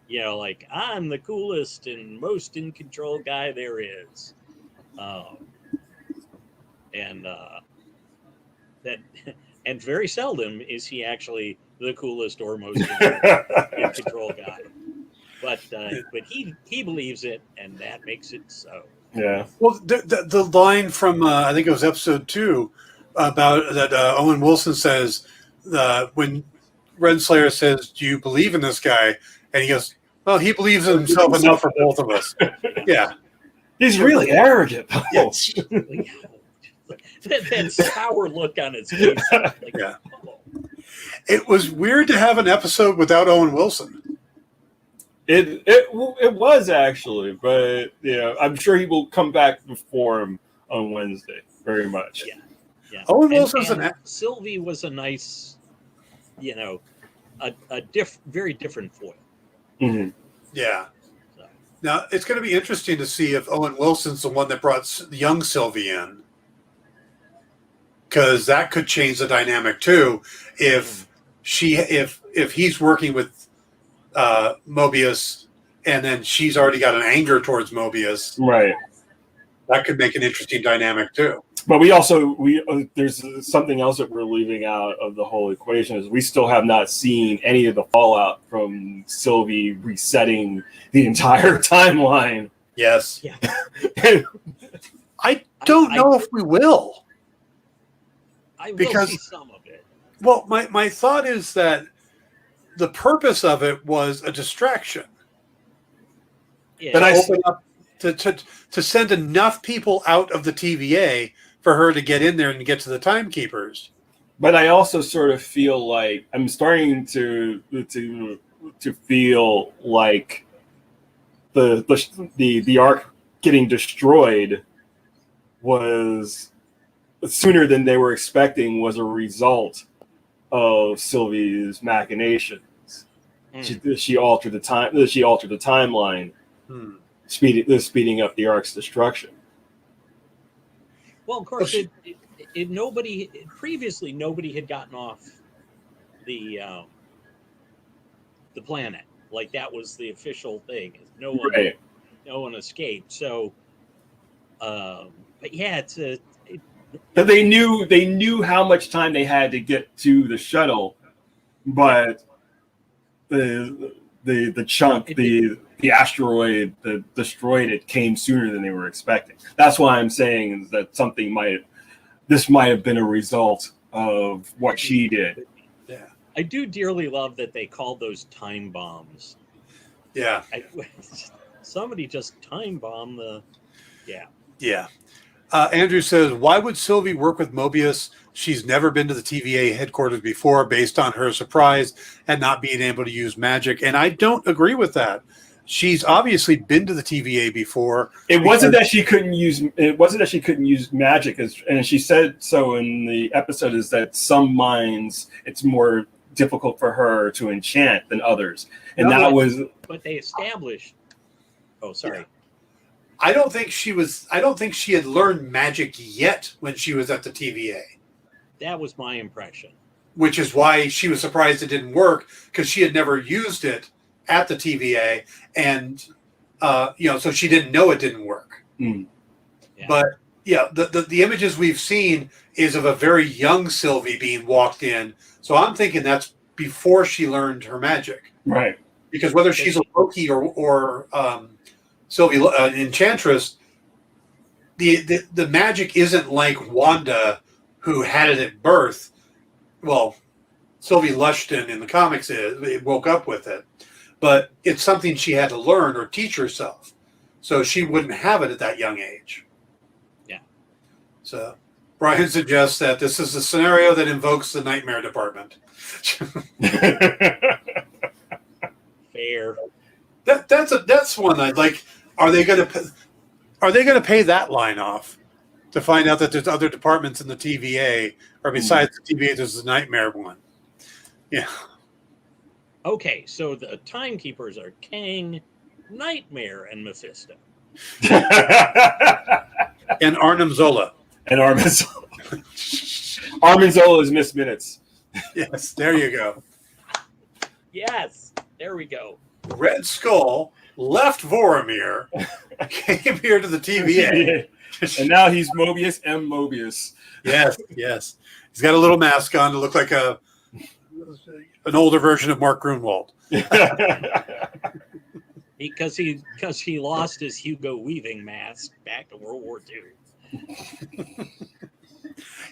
[SPEAKER 3] like, I'm the coolest and most in control guy there is. And very seldom is he actually the coolest or most in control guy. But he believes it, and that makes it so.
[SPEAKER 2] Yeah.
[SPEAKER 1] Well, the line from I think it was episode 2 about that Owen Wilson says when Renslayer says, "Do you believe in this guy?" and he goes, "Well, he believes in himself enough for both of us." Yeah,
[SPEAKER 2] he's really arrogant.
[SPEAKER 1] Yes.
[SPEAKER 3] that sour look on his face. Like,
[SPEAKER 1] yeah. It was weird to have an episode without Owen Wilson.
[SPEAKER 2] It was actually, but I'm sure he will come back before him on Wednesday. Very much.
[SPEAKER 3] Yeah.
[SPEAKER 1] Owen Wilson's
[SPEAKER 3] Sylvie was a nice, very different foil.
[SPEAKER 2] Mm-hmm.
[SPEAKER 1] Yeah. So. Now it's going to be interesting to see if Owen Wilson's the one that brought young Sylvie in. because that could change the dynamic too. If he's working with Mobius, and then she's already got an anger towards Mobius,
[SPEAKER 2] Right.
[SPEAKER 1] that could make an interesting dynamic too.
[SPEAKER 2] But there's something else that we're leaving out of the whole equation is we still have not seen any of the fallout from Sylvie resetting the entire timeline.
[SPEAKER 1] Yes.
[SPEAKER 3] Yeah.
[SPEAKER 1] I don't know if we will.
[SPEAKER 3] I will
[SPEAKER 1] Because-
[SPEAKER 3] see some of it.
[SPEAKER 1] Well, my thought is that the purpose of it was a distraction.
[SPEAKER 3] Yeah.
[SPEAKER 2] But I-
[SPEAKER 1] Open up to send enough people out of the TVA for her to get in there and get to the timekeepers.
[SPEAKER 2] But I also sort of feel like I'm starting to feel like the arc getting destroyed was sooner than they were expecting, was a result of Sylvie's machinations. She altered the time. She altered the timeline, speeding up the arc's destruction.
[SPEAKER 3] Well, of course, previously nobody had gotten off the planet. Like that was the official thing. No one escaped. So, but yeah,
[SPEAKER 2] But they knew how much time they had to get to the shuttle, but the chunk, the asteroid that destroyed it came sooner than they were expecting. That's why I'm saying that this might have been a result of what she did.
[SPEAKER 1] Yeah.
[SPEAKER 3] I do dearly love that they called those time bombs.
[SPEAKER 1] Yeah.
[SPEAKER 3] Somebody just time bomb the. Yeah.
[SPEAKER 1] Yeah. Andrew says, why would Sylvie work with Mobius? She's never been to the TVA headquarters before based on her surprise and not being able to use magic. And I don't agree with that. She's obviously been to the TVA before.
[SPEAKER 2] It wasn't that she couldn't use magic, and she said so in the episode, is that some minds it's more difficult for her to enchant than others. And
[SPEAKER 3] But they established. Oh, sorry.
[SPEAKER 1] Yeah. I don't think she had learned magic yet when she was at the TVA.
[SPEAKER 3] That was my impression.
[SPEAKER 1] Which is why she was surprised it didn't work, because she had never used it at the TVA, and so she didn't know it didn't work.
[SPEAKER 2] Mm.
[SPEAKER 3] Yeah.
[SPEAKER 1] But yeah, the images we've seen is of a very young Sylvie being walked in. So I'm thinking that's before she learned her magic.
[SPEAKER 2] Right.
[SPEAKER 1] Because whether she's a Loki or Sylvie Enchantress, the magic isn't like Wanda, who had it at birth. Well, Sylvie Lushton in the comics woke up with it, but it's something she had to learn or teach herself, so she wouldn't have it at that young age.
[SPEAKER 3] Yeah.
[SPEAKER 1] So Brian suggests that this is a scenario that invokes the Nightmare Department.
[SPEAKER 3] Fair.
[SPEAKER 1] That's one I'd like. Are they going to pay that line off to find out that there's other departments in the TVA, or besides the TVA, there's the Nightmare one? Yeah.
[SPEAKER 3] Okay, so the timekeepers are Kang, Nightmare, and Mephisto.
[SPEAKER 1] And Arnim Zola.
[SPEAKER 2] And Armin Zola is Miss Minutes.
[SPEAKER 1] Yes, there you go.
[SPEAKER 3] Yes, there we go.
[SPEAKER 1] Red Skull left Voromir, came here to the TVA.
[SPEAKER 2] And now he's Mobius M. Mobius.
[SPEAKER 1] Yes. He's got a little mask on to look like an older version of Mark Grunwald.
[SPEAKER 3] Because he lost his Hugo Weaving mask back to World War II.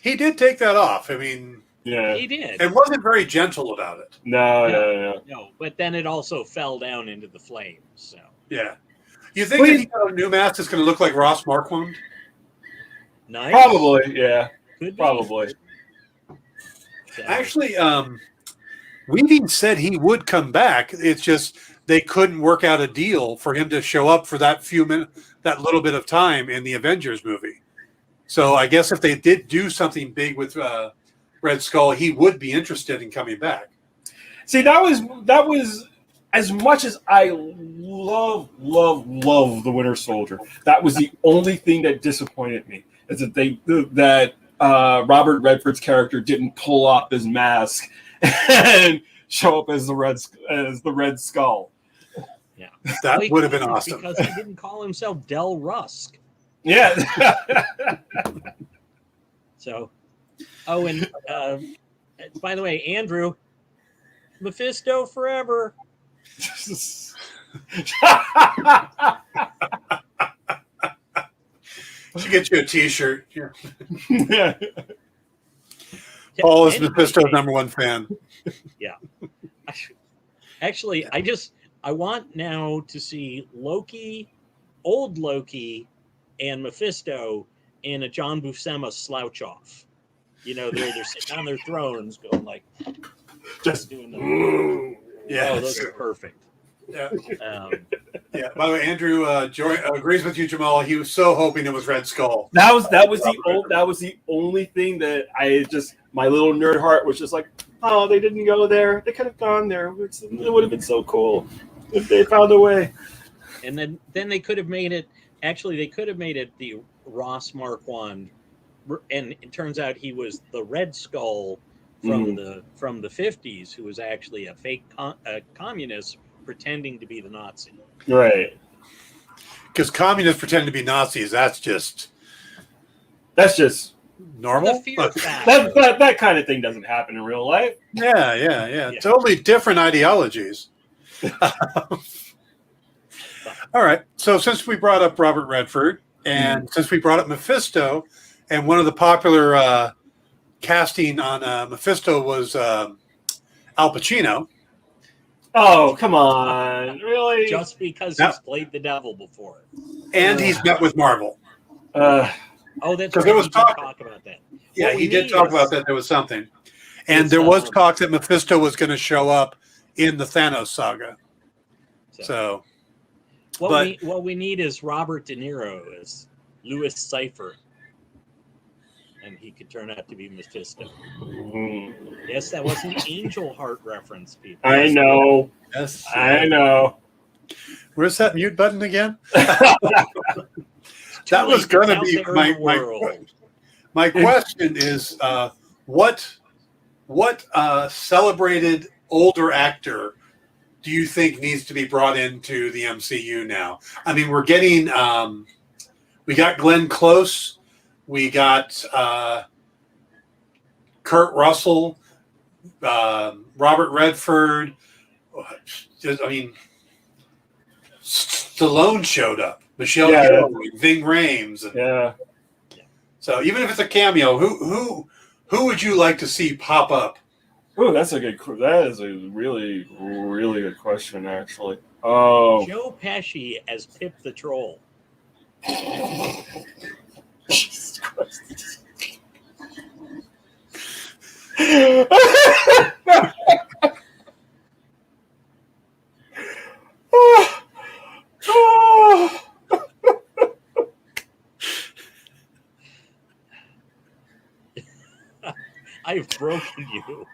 [SPEAKER 1] He did take that off. I mean,
[SPEAKER 2] Yeah.
[SPEAKER 3] He did.
[SPEAKER 1] and wasn't very gentle about it.
[SPEAKER 2] No.
[SPEAKER 3] No, but then it also fell down into the flames. So
[SPEAKER 1] Yeah. You think if he got a new mask, it's going to look like Ross Marquand?
[SPEAKER 3] nice.
[SPEAKER 2] Probably, yeah.
[SPEAKER 3] Could be.
[SPEAKER 2] Probably.
[SPEAKER 3] So,
[SPEAKER 1] Actually, Weaving said he would come back. It's just they couldn't work out a deal for him to show up for that that little bit of time in the Avengers movie. So I guess if they did do something big with Red Skull, he would be interested in coming back.
[SPEAKER 2] See, that was as much as I love the Winter Soldier. That was the only thing that disappointed me, is that Robert Redford's character didn't pull off his mask and show up as the Red Skull.
[SPEAKER 3] Yeah,
[SPEAKER 1] That would have been awesome.
[SPEAKER 3] because he didn't call himself Del Rusk.
[SPEAKER 2] Yeah.
[SPEAKER 3] So, and by the way, Andrew, Mephisto forever.
[SPEAKER 1] Should get you a T-shirt.
[SPEAKER 2] Yeah.
[SPEAKER 1] Paul is Mephisto's #1 fan.
[SPEAKER 3] Yeah. Actually, I want now to see Loki, old Loki, and Mephisto in a John Buscema slouch off. They're sitting on their thrones going like,
[SPEAKER 2] Just
[SPEAKER 3] doing the.
[SPEAKER 1] Yeah,
[SPEAKER 3] Oh, those are perfect.
[SPEAKER 1] Yeah.
[SPEAKER 3] Yeah.
[SPEAKER 1] By the way, Andrew agrees with you, Jamal. He was so hoping it was Red Skull.
[SPEAKER 2] that was the only thing that my little nerd heart was just like, oh, they didn't go there. They could have gone there. It would have been so cool if they found a way.
[SPEAKER 3] And then they could have made it. Actually, they could have made it the Ross Marquand, and it turns out he was the Red Skull from the 50s, who was actually a fake communist pretending to be the Nazi.
[SPEAKER 2] Right.
[SPEAKER 1] Because communists pretend to be Nazis. That's just normal.
[SPEAKER 3] The fear factor.
[SPEAKER 2] That kind of thing doesn't happen in real life.
[SPEAKER 1] Yeah. Totally different ideologies. All right. So since we brought up Robert Redford, and since we brought up Mephisto, and one of the popular casting on Mephisto was Al Pacino.
[SPEAKER 2] Oh, come on. Really?
[SPEAKER 3] Just because he's played the devil before.
[SPEAKER 1] And he's met with Marvel.
[SPEAKER 3] Oh, that's right.
[SPEAKER 1] There was
[SPEAKER 3] talk about that.
[SPEAKER 1] Yeah, he did talk about that. There was something. And there was talk that Mephisto was going to show up in the Thanos saga. So
[SPEAKER 3] what we need is Robert De Niro as Louis Cypher. And he could turn out to be Mephisto. Yes, that was an Angel Heart reference, people.
[SPEAKER 2] I know.
[SPEAKER 1] Yes,
[SPEAKER 2] I know.
[SPEAKER 1] Where's that mute button again? That was going to be my question is what celebrated older actor do you think needs to be brought into the MCU now? I mean, we're getting we got Glenn Close. We got Kurt Russell, Robert Redford. Stallone showed up. Michelle Yeoh, Ving Rhames.
[SPEAKER 2] Yeah.
[SPEAKER 1] So even if it's a cameo, who would you like to see pop up?
[SPEAKER 2] Oh, that is a really, really good question, actually. Oh,
[SPEAKER 3] Joe Pesci as Pip the Troll.
[SPEAKER 2] Jesus Christ.
[SPEAKER 3] I've broken you.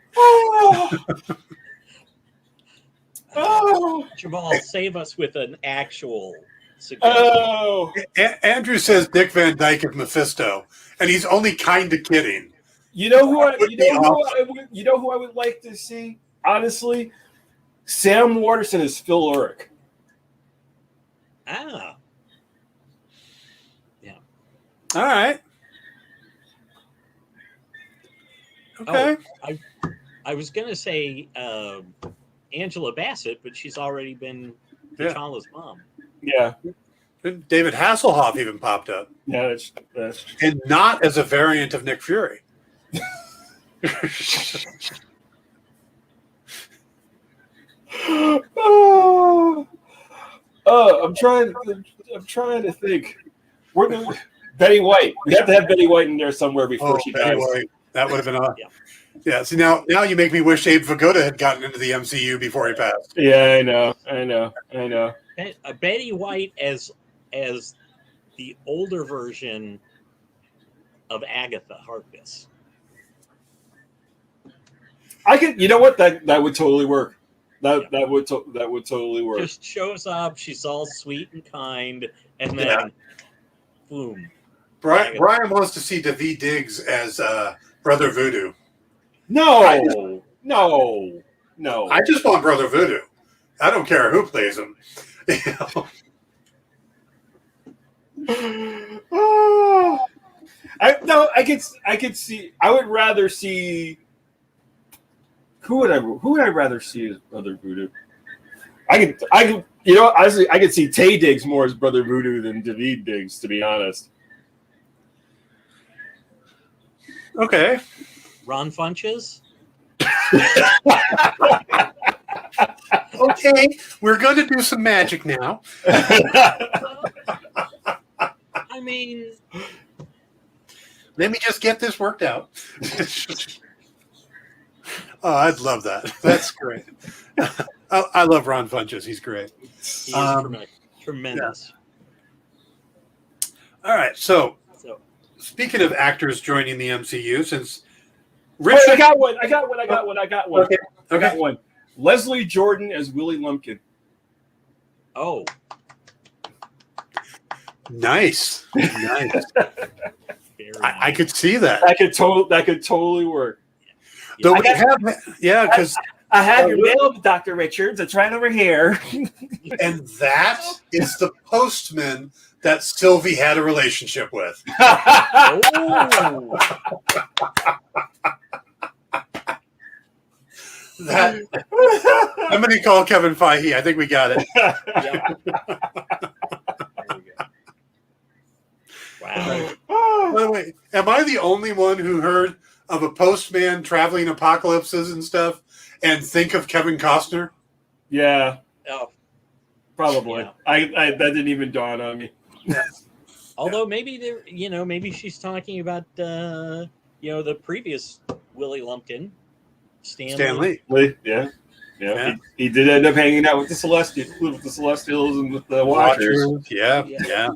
[SPEAKER 3] Jamal, save us with an actual suggestion.
[SPEAKER 1] Andrew says Dick Van Dyke is Mephisto, and he's only kind of kidding.
[SPEAKER 2] You know who I would like to see? Honestly, Sam Waterston is Phil Urich.
[SPEAKER 3] Yeah.
[SPEAKER 1] All right. Okay.
[SPEAKER 3] Oh, I was gonna say Angela Bassett, but she's already been T'Challa's mom.
[SPEAKER 2] Yeah.
[SPEAKER 1] David Hasselhoff even popped up.
[SPEAKER 2] Yeah, that's
[SPEAKER 1] and not as a variant of Nick Fury.
[SPEAKER 2] I'm trying to think. Betty White. We have to have Betty White in there somewhere before she dies.
[SPEAKER 1] White. That would have been awesome. Yeah. See, now you make me wish Abe Vigoda had gotten into the MCU before he passed.
[SPEAKER 2] Yeah, I know.
[SPEAKER 3] Betty White as the older version of Agatha Harkness.
[SPEAKER 2] I could. You know what? That would totally work. That would totally work.
[SPEAKER 3] Just shows up. She's all sweet and kind, and then boom.
[SPEAKER 1] Brian wants to see Daveed Diggs as Brother Voodoo.
[SPEAKER 2] No.
[SPEAKER 1] I just want Brother Voodoo. I don't care who plays him.
[SPEAKER 2] I could see. I would rather see. Who would I rather see as Brother Voodoo? I could. Honestly, I could see Tay Diggs more as Brother Voodoo than Daveed Diggs, to be honest.
[SPEAKER 1] Okay.
[SPEAKER 3] Ron Funches?
[SPEAKER 1] Okay, we're going to do some magic now.
[SPEAKER 3] I mean,
[SPEAKER 1] let me just get this worked out. Oh, I'd love that. That's great. I love Ron Funches. He's great.
[SPEAKER 3] he is tremendous.
[SPEAKER 1] Yeah. All right, so speaking of actors joining the MCU, since
[SPEAKER 2] Richard, I got one.
[SPEAKER 1] Okay.
[SPEAKER 2] I got one. Leslie Jordan as Willie Lumpkin.
[SPEAKER 3] Oh,
[SPEAKER 1] nice. I could see that.
[SPEAKER 2] That could totally work.
[SPEAKER 1] Though because
[SPEAKER 2] I have your mail, Dr. Richards. It's right over here.
[SPEAKER 1] And that is the postman that Sylvie had a relationship with.
[SPEAKER 3] oh.
[SPEAKER 1] I'm going to call Kevin Feige. I think we got it.
[SPEAKER 3] Yeah. There we go. Wow.
[SPEAKER 1] By the way, am I the only one who heard of a postman traveling apocalypses and stuff and think of Kevin Costner?
[SPEAKER 2] Yeah.
[SPEAKER 3] Oh,
[SPEAKER 2] probably.
[SPEAKER 3] Yeah.
[SPEAKER 2] I that didn't even dawn on me.
[SPEAKER 3] Although maybe maybe she's talking about the previous Willie Lumpkin, Stan Lee.
[SPEAKER 2] Yeah. He did end up hanging out with the Celestials and with the Watchers.
[SPEAKER 1] Yeah.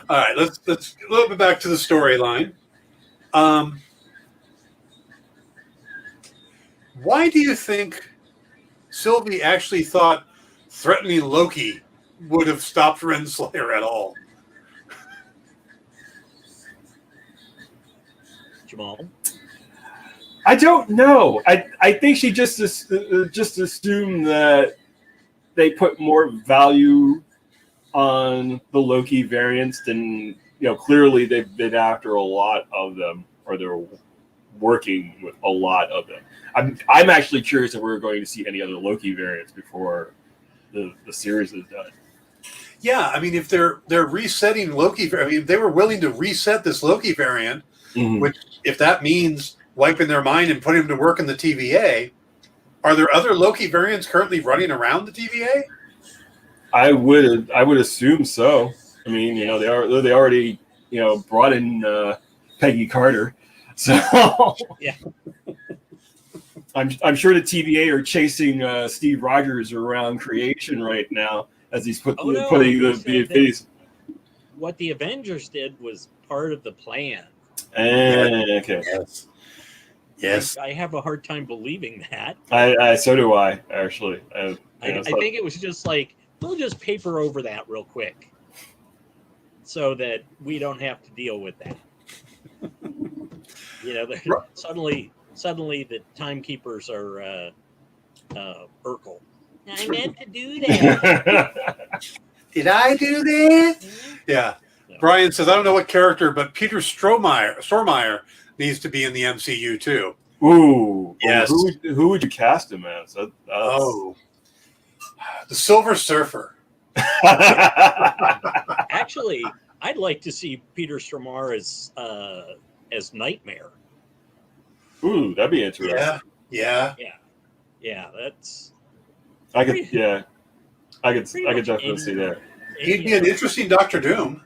[SPEAKER 1] All right, let's a little bit back to the storyline. Why do you think Sylvie actually thought threatening Loki would have stopped Renslayer at all?
[SPEAKER 3] Jamal?
[SPEAKER 2] I don't know. I think she just assumed that they put more value on the Loki variants than clearly they've been after a lot of them, or they're working with a lot of them. I'm actually curious if we're going to see any other Loki variants before the series is done.
[SPEAKER 1] Yeah, I mean, if they're resetting Loki, I mean, they were willing to reset this Loki variant, which if that means wiping their mind and putting them to work in the TVA, are there other Loki variants currently running around the TVA?
[SPEAKER 2] I would assume so. I mean, they already brought in Peggy Carter, so
[SPEAKER 3] yeah.
[SPEAKER 2] I'm sure the TVA are chasing Steve Rogers around creation right now as he's putting the face.
[SPEAKER 3] What the Avengers did was part of the plan.
[SPEAKER 2] Okay.
[SPEAKER 1] Yes.
[SPEAKER 3] I have a hard time believing that.
[SPEAKER 2] So do I, actually. I
[SPEAKER 3] think it was just like, we'll just paper over that real quick so that we don't have to deal with that. Suddenly the timekeepers are Urkel. I meant to do that.
[SPEAKER 1] Did I do that? Yeah. No. Brian says, I don't know what character, but Peter Stormare needs to be in the MCU too.
[SPEAKER 2] Ooh.
[SPEAKER 1] Yes.
[SPEAKER 2] Who would you cast him as?
[SPEAKER 1] The Silver Surfer.
[SPEAKER 3] Actually, I'd like to see Peter Stormare as Nightmare.
[SPEAKER 2] Ooh, that'd be interesting.
[SPEAKER 1] Yeah.
[SPEAKER 3] That's.
[SPEAKER 2] I could definitely see that.
[SPEAKER 1] He'd be an interesting Doctor Doom.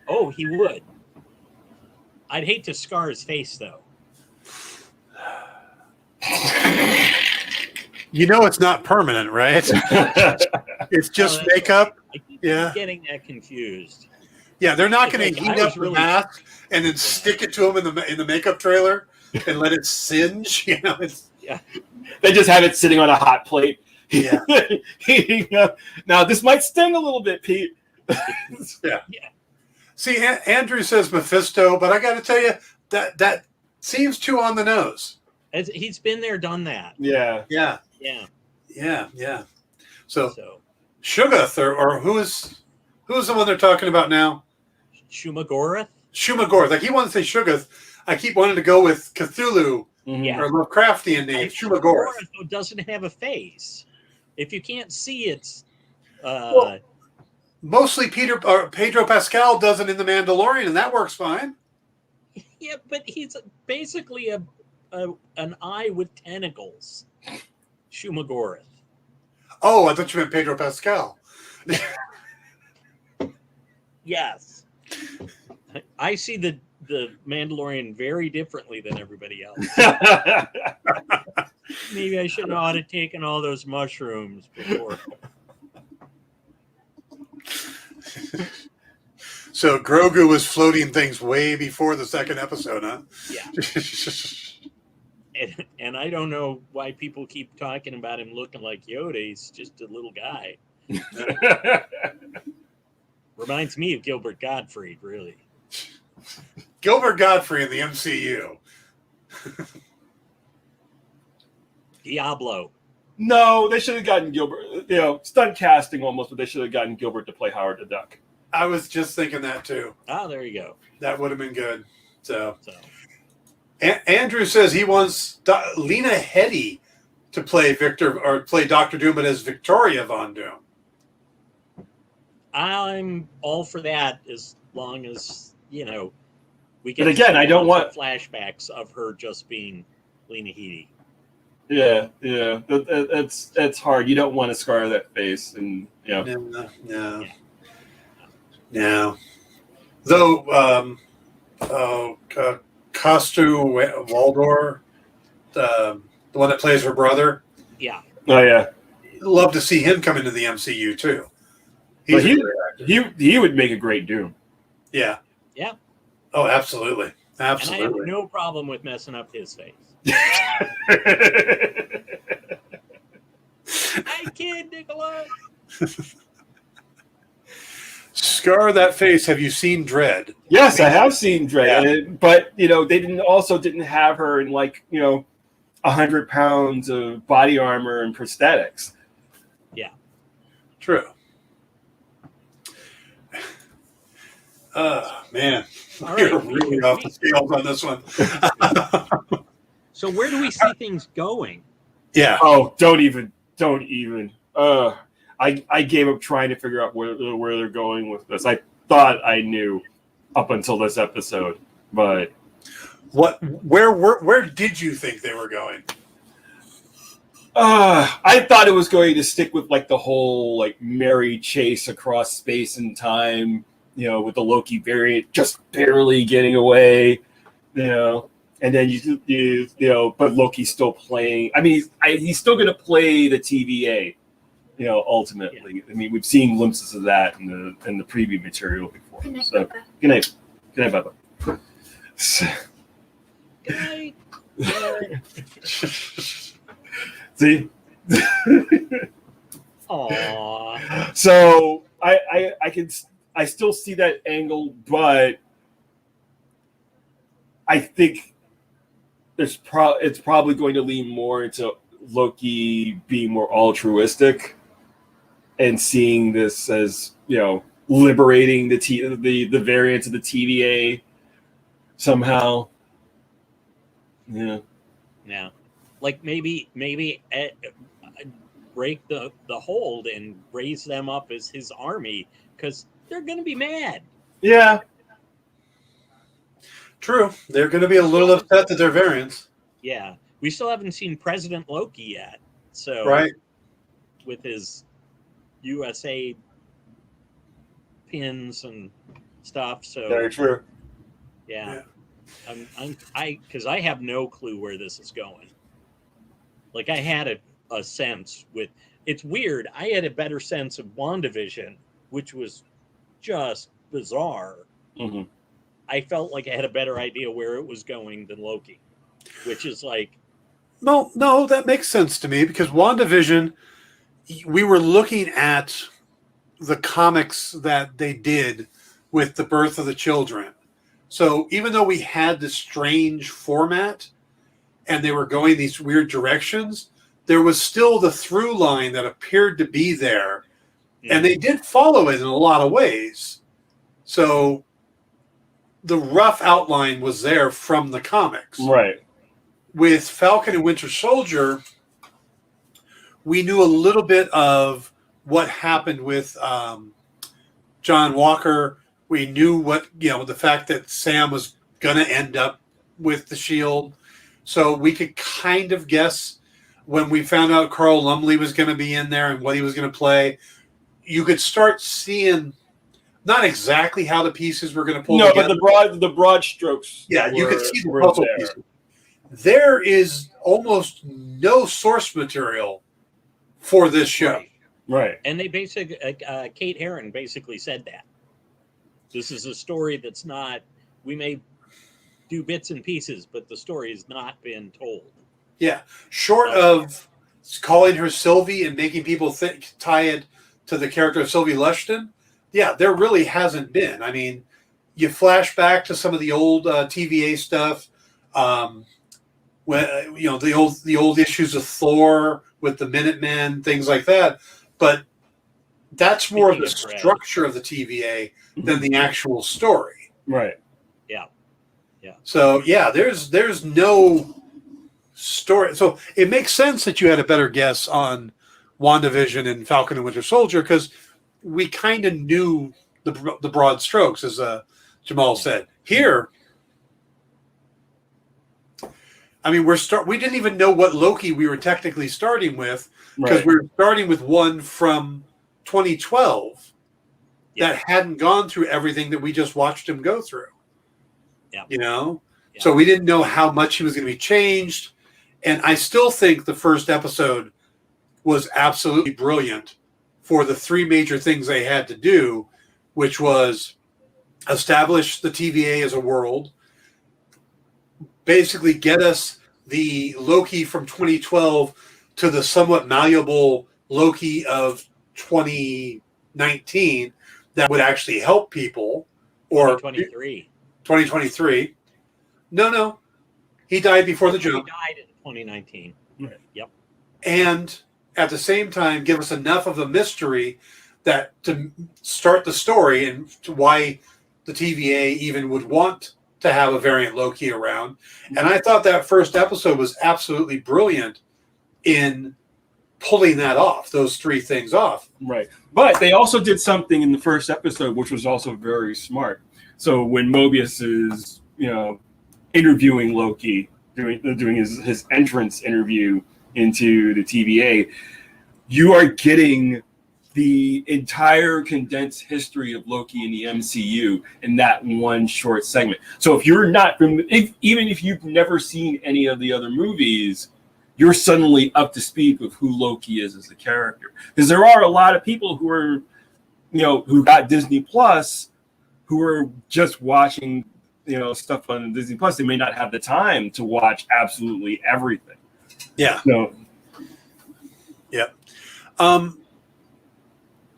[SPEAKER 3] Oh, he would. I'd hate to scar his face, though.
[SPEAKER 1] It's not permanent, right? It's just makeup.
[SPEAKER 3] I keep getting that confused.
[SPEAKER 1] Yeah, they're not going to heat up the mask and then stick it to him in the makeup trailer and let it singe.
[SPEAKER 2] They just have it sitting on a hot plate.
[SPEAKER 1] Yeah.
[SPEAKER 2] Heating up. Now, this might sting a little bit, Pete.
[SPEAKER 1] Yeah.
[SPEAKER 3] Yeah.
[SPEAKER 1] See, Andrew says Mephisto, but I got to tell you that seems too on the nose.
[SPEAKER 3] He's been there, done that.
[SPEAKER 2] Yeah.
[SPEAKER 1] Yeah.
[SPEAKER 3] Yeah.
[SPEAKER 1] So
[SPEAKER 3] So
[SPEAKER 1] Shuggoth, or who's the one they're talking about now?
[SPEAKER 3] Shumagorath.
[SPEAKER 1] Shumagorath. I keep wanting to say Shuggoth. I keep wanting to go with Cthulhu
[SPEAKER 3] Yeah.
[SPEAKER 1] or Lovecraftian name, Shumagorath.
[SPEAKER 3] Though, doesn't have a face. If you can't see its
[SPEAKER 1] Well, mostly Pedro Pascal does it in The Mandalorian, and that works fine.
[SPEAKER 3] yeah, but he's basically an eye with tentacles. Shumagorath.
[SPEAKER 1] Oh, I thought you meant Pedro Pascal.
[SPEAKER 3] Yes. I see the Mandalorian very differently than everybody else. Maybe I shouldn't have taken all those mushrooms before.
[SPEAKER 1] So Grogu was floating things way before the second episode, huh?
[SPEAKER 3] Yeah. And I don't know why people keep talking about him looking like Yoda. He's just a little guy. Reminds me of Gilbert Gottfried, really.
[SPEAKER 1] Gilbert Gottfried in the MCU.
[SPEAKER 3] Diablo.
[SPEAKER 2] No, they should have gotten Gilbert. Stunt casting almost, but they should have gotten Gilbert to play Howard the Duck.
[SPEAKER 1] I was just thinking that too.
[SPEAKER 3] Oh, there you go.
[SPEAKER 1] That would have been good. So. Andrew says he wants Lena Headey to play Dr. Doom, but as Victoria Von Doom.
[SPEAKER 3] I'm all for that as long as, we get.
[SPEAKER 2] But again, I don't want
[SPEAKER 3] flashbacks of her just being Lena Headey.
[SPEAKER 2] Yeah. That's hard. You don't want to scar that face, and
[SPEAKER 1] No. Though, Kostu Waldor, the one that plays her brother.
[SPEAKER 3] Yeah.
[SPEAKER 2] Oh yeah.
[SPEAKER 1] Love to see him come into the MCU too.
[SPEAKER 2] He would make a great Doom.
[SPEAKER 1] Yeah.
[SPEAKER 3] Yeah.
[SPEAKER 1] Oh, absolutely.
[SPEAKER 3] And I have
[SPEAKER 1] Absolutely.
[SPEAKER 3] no problem with messing up his face. I kid, Nicola.
[SPEAKER 1] Scar that face. Have you seen Dread?
[SPEAKER 2] Yes, I have seen Dread, but they didn't have her in 100 pounds of body armor and prosthetics.
[SPEAKER 3] Yeah.
[SPEAKER 1] True. Man,
[SPEAKER 3] All
[SPEAKER 1] you're
[SPEAKER 3] right.
[SPEAKER 1] really off the scales on this one.
[SPEAKER 3] So where do we see things going?
[SPEAKER 1] Yeah.
[SPEAKER 2] Oh, don't even. I gave up trying to figure out where they're going with this. I thought I knew up until this episode, but
[SPEAKER 1] where did you think they were going?
[SPEAKER 2] I thought it was going to stick with the whole merry chase across space and time, with the Loki variant just barely getting away, and then but Loki's still playing. I mean, he's still going to play the TVA. Ultimately, yeah. I mean, we've seen glimpses of that in the preview material before.
[SPEAKER 4] Good night,
[SPEAKER 2] So,
[SPEAKER 4] Papa.
[SPEAKER 2] good night, Bubba.
[SPEAKER 3] Good night.
[SPEAKER 2] See.
[SPEAKER 3] Aww.
[SPEAKER 2] So I still see that angle, but I think it's probably going to lean more into Loki being more altruistic and seeing this as liberating the variants of the TVA somehow. Yeah.
[SPEAKER 3] Yeah. Maybe break the hold and raise them up as his army, because they're going to be mad.
[SPEAKER 2] Yeah.
[SPEAKER 1] True. They're going to be a little upset that they're variants.
[SPEAKER 3] Yeah. We still haven't seen President Loki yet. So
[SPEAKER 1] right.
[SPEAKER 3] With his USA pins and stuff. So
[SPEAKER 2] very true.
[SPEAKER 3] Yeah. Because I have no clue where this is going. I had a sense with. It's weird. I had a better sense of WandaVision, which was just bizarre.
[SPEAKER 2] Mm-hmm.
[SPEAKER 3] I felt like I had a better idea where it was going than Loki, which is
[SPEAKER 1] No, that makes sense to me, because WandaVision, we were looking at the comics that they did with the birth of the children. So even though we had this strange format and they were going these weird directions, there was still the through line that appeared to be there. And they did follow it in a lot of ways. So the rough outline was there from the comics.
[SPEAKER 2] Right.
[SPEAKER 1] With Falcon and Winter Soldier, we knew a little bit of what happened with John Walker. We knew the fact that Sam was going to end up with the Shield. So we could kind of guess when we found out Carl Lumbly was going to be in there and what he was going to play. You could start seeing not exactly how the pieces were going to pull together.
[SPEAKER 2] But the broad strokes.
[SPEAKER 1] Yeah, you could see the puzzle pieces. There is almost no source material for this show.
[SPEAKER 2] Right.
[SPEAKER 3] And they basically, Kate Herron basically said that. This is a story that's not, we may do bits and pieces, but the story has not been told.
[SPEAKER 1] Yeah. Short of calling her Sylvie and making people tie it to the character of Sylvie Lushton, yeah, there really hasn't been. I mean, you flash back to some of the old TVA stuff, when the old issues of Thor with the Minutemen, things like that. But that's more of the structure of the TVA than the actual story.
[SPEAKER 2] Right.
[SPEAKER 3] Yeah. Yeah.
[SPEAKER 1] So yeah, there's no story. So it makes sense that you had a better guess on WandaVision and Falcon and Winter Soldier because we kind of knew the broad strokes, as Jamal said. Here, I mean, we didn't even know what Loki we were technically starting with because we were starting with one from 2012 that hadn't gone through everything that we just watched him go through.
[SPEAKER 3] Yeah.
[SPEAKER 1] Yeah. So we didn't know how much he was going to be changed. And I still think the first episode was absolutely brilliant for the three major things they had to do, which was establish the TVA as a world, basically get us the Loki from 2012 to the somewhat malleable Loki of 2019 that would actually help people. Or 2023. No. He died before the jump.
[SPEAKER 3] He died in 2019.
[SPEAKER 2] Right.
[SPEAKER 3] Yep.
[SPEAKER 1] And at the same time, give us enough of a mystery that to start the story and to why the TVA even would want to have a variant Loki around. And I thought that first episode was absolutely brilliant in pulling that off, those three things off.
[SPEAKER 2] Right. But they also did something in the first episode, which was also very smart. So when Mobius is, interviewing Loki, doing his entrance interview into the TVA, you are getting the entire condensed history of Loki in the MCU in that one short segment. So if you're not, even if you've never seen any of the other movies, you're suddenly up to speed with who Loki is as a character. Because there are a lot of people who are, who got Disney Plus, who are just watching, stuff on Disney Plus. They may not have the time to watch absolutely everything.
[SPEAKER 1] Yeah.
[SPEAKER 2] So,
[SPEAKER 1] yeah.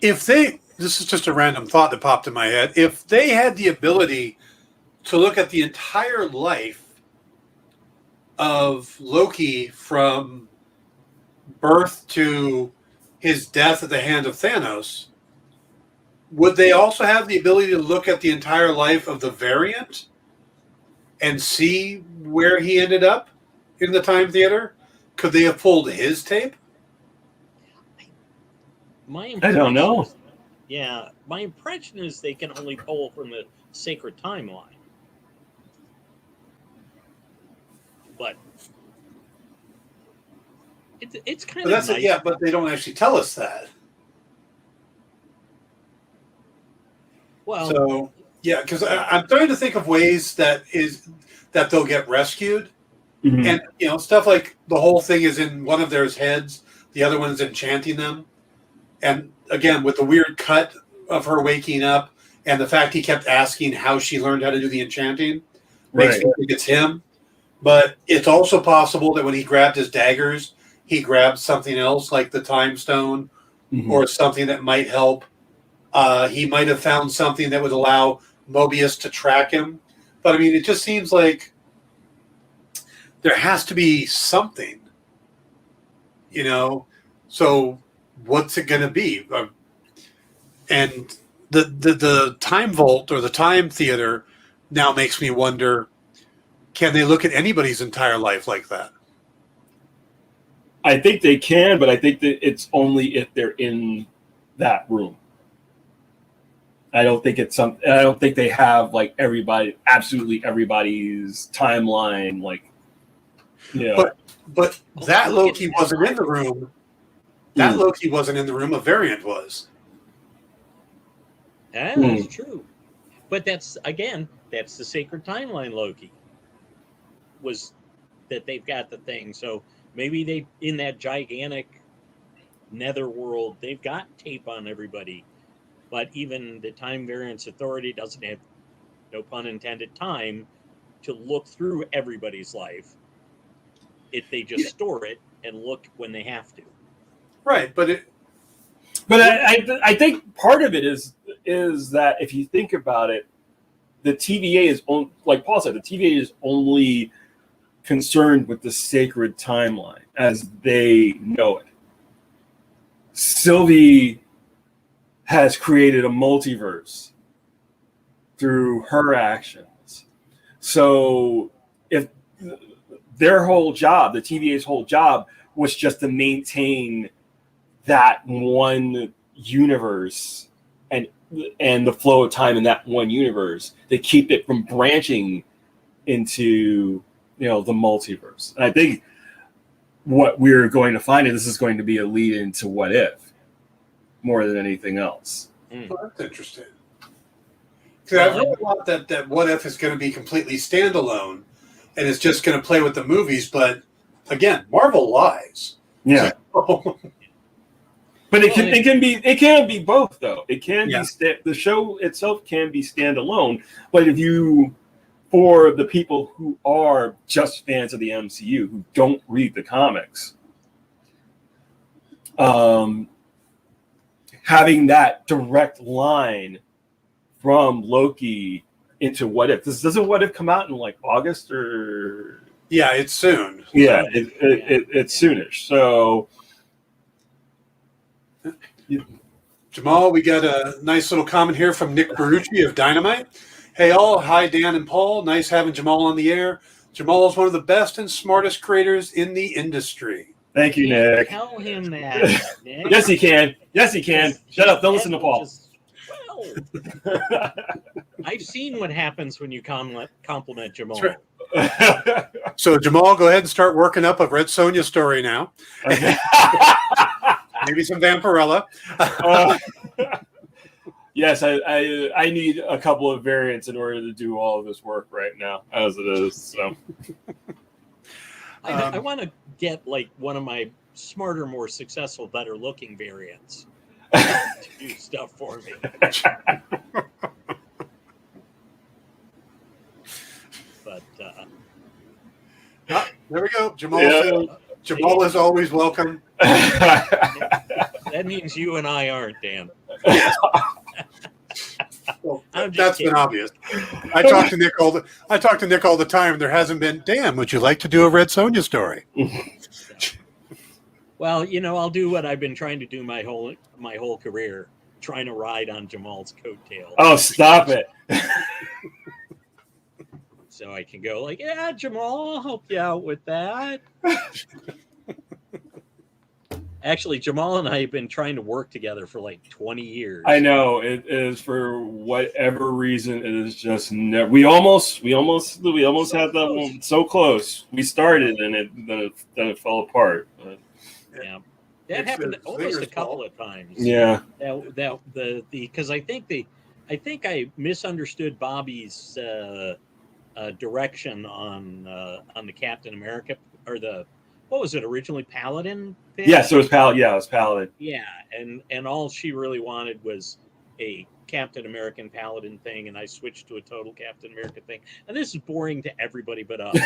[SPEAKER 1] This is just a random thought that popped in my head. If they had the ability to look at the entire life of Loki from birth to his death at the hand of Thanos, would they also have the ability to look at the entire life of the variant and see where he ended up in the Time Theater? Could they have pulled his tape?
[SPEAKER 2] I don't know.
[SPEAKER 3] Yeah, my impression is they can only pull from the sacred timeline. But it's kind of nice.
[SPEAKER 1] Yeah, but they don't actually tell us that.
[SPEAKER 3] Well,
[SPEAKER 1] so yeah, because I'm trying to think of ways that they'll get rescued, and stuff like the whole thing is in one of their heads, the other one's enchanting them, and again with the weird cut of her waking up and the fact he kept asking how she learned how to do the enchanting, makes me think it's him. But it's also possible that when he grabbed his daggers, he grabbed something else like the Time Stone or something that might help He might have found something that would allow Mobius to track him. But I mean, it just seems like there has to be something, you know. So what's it going to be? And the time vault or the time theater now makes me wonder: can they look at anybody's entire life like that?
[SPEAKER 2] I think they can, but I think that it's only if they're in that room. I don't think I don't think they have like absolutely everybody's timeline. Like, you know.
[SPEAKER 1] But that Loki wasn't in the room. That Loki wasn't in the room. A variant was.
[SPEAKER 3] That's true. But that's the sacred timeline Loki. Was that they've got the thing. So maybe they, in that gigantic netherworld, they've got tape on everybody. But even the Time Variance Authority doesn't have, no pun intended, time to look through everybody's life. If they just store it and look when they have to.
[SPEAKER 1] Right, but
[SPEAKER 2] I think part of it is that if you think about it, the TVA is like Paul said, the TVA is only concerned with the sacred timeline as they know it. Sylvie has created a multiverse through her actions. So if their whole job, the TVA's whole job, was just to maintain that one universe and the flow of time in that one universe, they keep it from branching into the multiverse. And I think what we're going to find is this is going to be a lead into What If more than anything else.
[SPEAKER 1] Well, that's interesting. Because I've heard a lot that What If is going to be completely standalone and it's just going to play with the movies. But again, Marvel lies.
[SPEAKER 2] Yeah. But it can be both though. It can be the show itself can be standalone. But for the people who are just fans of the MCU who don't read the comics, having that direct line from Loki into What If. Doesn't What If come out in like August or?
[SPEAKER 1] Yeah, it's soon.
[SPEAKER 2] Yeah, it's soonish. So,
[SPEAKER 1] Jamal, we got a nice little comment here from Nick Barucci of Dynamite. Hey all, hi Dan and Paul. Nice having Jamal on the air. Jamal is one of the best and smartest creators in the industry.
[SPEAKER 2] Thank you, Nick.
[SPEAKER 3] Tell him that, Nick.
[SPEAKER 2] Yes, he can. Yes, he can. Shut up. Don't listen to Paul.
[SPEAKER 3] I've seen what happens when you compliment Jamal.
[SPEAKER 1] Right. So, Jamal, go ahead and start working up a Red Sonja story now.
[SPEAKER 2] Okay.
[SPEAKER 1] Maybe some Vampirella.
[SPEAKER 2] Yes, I need a couple of variants in order to do all of this work right now, as it is. So,
[SPEAKER 3] I want to get like one of my smarter, more successful, better looking variants to do stuff for me. But
[SPEAKER 1] there we go. Jamal is always welcome.
[SPEAKER 3] That means you and I aren't, Dan.
[SPEAKER 1] Well, that's been obvious. I talk to Nick all the time. There hasn't been. Dan, would you like to do a Red Sonja story?
[SPEAKER 3] Well, I'll do what I've been trying to do my whole career, trying to ride on Jamal's coattail.
[SPEAKER 2] Oh, stop it!
[SPEAKER 3] So I can go like, yeah, Jamal, I'll help you out with that. Actually, Jamal and I have been trying to work together for like 20 years.
[SPEAKER 2] I know it is, for whatever reason, it is just never. We almost had that one so close. We started and then it fell apart. But.
[SPEAKER 3] Yeah, that happened almost a couple of times.
[SPEAKER 2] Yeah,
[SPEAKER 3] because I think I misunderstood Bobby's direction on the Captain America or what was it originally, Paladin? Thing?
[SPEAKER 2] Yes, it was Paladin. Yeah, it was Paladin.
[SPEAKER 3] Yeah, and all she really wanted was a Captain American Paladin thing, and I switched to a total Captain America thing. And this is boring to everybody but us.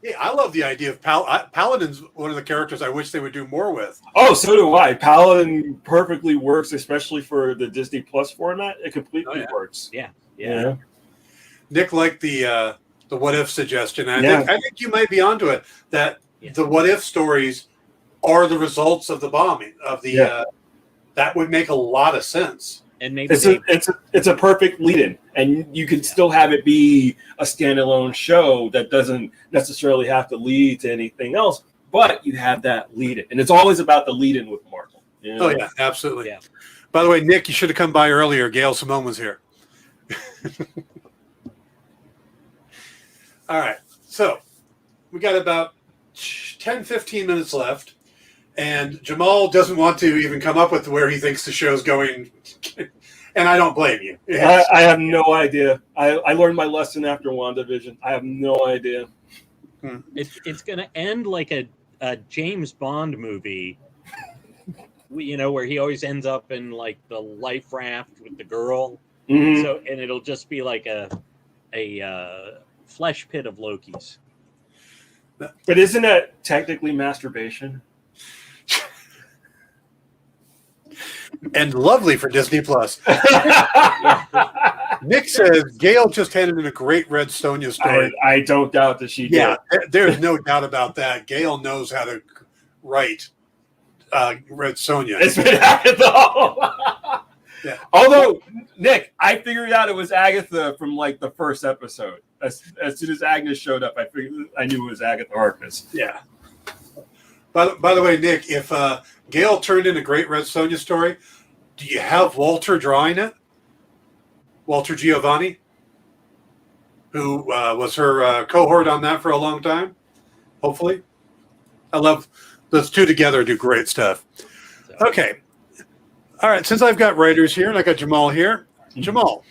[SPEAKER 1] Yeah, I love the idea of Paladin's one of the characters I wish they would do more with.
[SPEAKER 2] Oh, so do I. Paladin perfectly works, especially for the Disney Plus format. It completely works.
[SPEAKER 3] Yeah.
[SPEAKER 1] Nick liked the what if suggestion. I think you might be onto it. That the what if stories are the results of the bombing of the. That would make a lot of sense.
[SPEAKER 3] And maybe
[SPEAKER 2] it's a perfect lead-in, and you can still have it be a standalone show that doesn't necessarily have to lead to anything else, but you have that lead-in, and it's always about the lead-in with Marvel. You know?
[SPEAKER 1] Oh yeah, absolutely. Yeah. By the way, Nick, you should have come by earlier. Gail Simone was here. All right, so we got about 10, 15 minutes left. And Jamal doesn't want to even come up with where he thinks the show's going. And I don't blame you.
[SPEAKER 2] I have no idea. I learned my lesson after WandaVision. I have no idea.
[SPEAKER 3] It's going to end like a James Bond movie, where he always ends up in like the life raft with the girl. Mm-hmm. So, and it'll just be like a flesh pit of Lokis.
[SPEAKER 2] But isn't that technically masturbation?
[SPEAKER 1] And lovely for Disney Plus. Nick says Gail just handed in a great Red Sonja story.
[SPEAKER 2] I don't doubt that she did.
[SPEAKER 1] Yeah, there's no doubt about that. Gail knows how to write Red Sonja.
[SPEAKER 2] It's been Agatha. Yeah. Although, Nick, I figured out it was Agatha from like the first episode. As soon as Agnes showed up, I knew it was Agatha Harkness.
[SPEAKER 1] Yeah. By the way, Nick, if Gail turned in a great Red Sonja story, do you have Walter drawing it? Walter Giovanni, who was her cohort on that for a long time, hopefully. I love those two together do great stuff. Okay. All right, since I've got writers here and I got Jamal here, Jamal,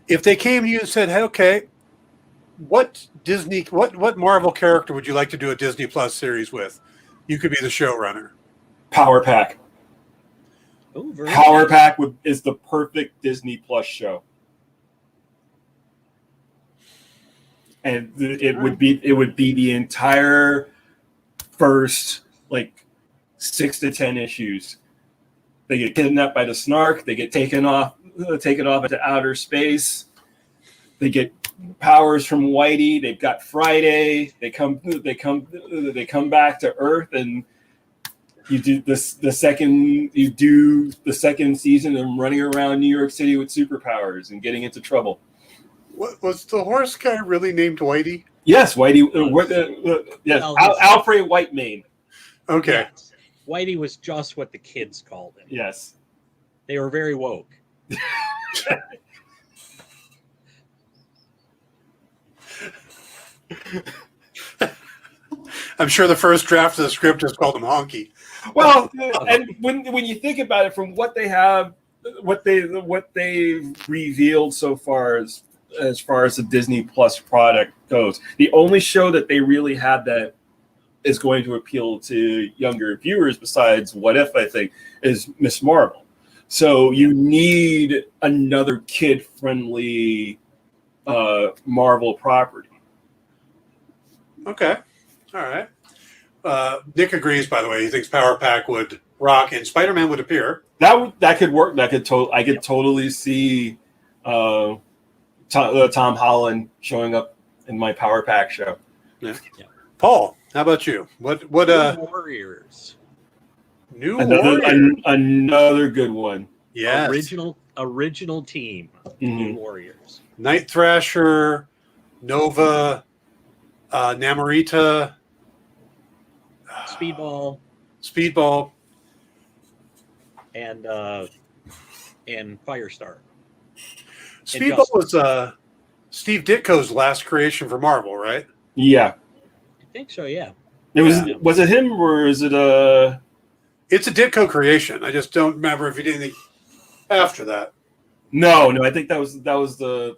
[SPEAKER 1] if they came to you and said, hey, okay, what Marvel character would you like to do a Disney Plus series with? You could be the showrunner.
[SPEAKER 2] Power Pack.
[SPEAKER 3] Ooh,
[SPEAKER 2] Power Pack is the perfect Disney Plus show, and it would be the entire first like 6 to 10 issues. They get kidnapped by the Snark. They get taken off into outer space. They get powers from Whitey. They've got Friday. They come back to Earth, and you do the second season of running around New York City with superpowers and getting into trouble.
[SPEAKER 1] What was the horse guy really named Whitey?
[SPEAKER 2] Yes, Whitey. Yes, Alfred Whitemane.
[SPEAKER 1] Okay.
[SPEAKER 3] Yes. Whitey was just what the kids called him.
[SPEAKER 2] Yes.
[SPEAKER 3] They were very woke.
[SPEAKER 2] I'm sure the first draft of the script is called him Honky. Well, and when you think about it, from what they have, what they've revealed so far as far as the Disney Plus product goes, the only show that they really had that is going to appeal to younger viewers, besides What If, I think, is Miss Marvel. So you need another kid-friendly Marvel property. Okay. All right. Nick agrees, by the way. He thinks Power Pack would rock and Spider-Man would appear. That could work. I could totally see Tom Holland showing up in my Power Pack show. Yeah. Paul, how about you? What
[SPEAKER 3] Warriors.
[SPEAKER 2] Another good one.
[SPEAKER 1] Yeah.
[SPEAKER 3] Original team.
[SPEAKER 2] Mm-hmm.
[SPEAKER 3] New Warriors.
[SPEAKER 1] Night Thrasher, Nova, Namorita,
[SPEAKER 3] Speedball, and Firestar.
[SPEAKER 1] Speedball was Steve Ditko's last creation for Marvel, right?
[SPEAKER 2] Yeah,
[SPEAKER 3] I think so. Yeah.
[SPEAKER 2] It was. Yeah. Was it him or is it a?
[SPEAKER 1] It's a Ditko creation. I just don't remember if he did anything after that.
[SPEAKER 2] No. I think that was the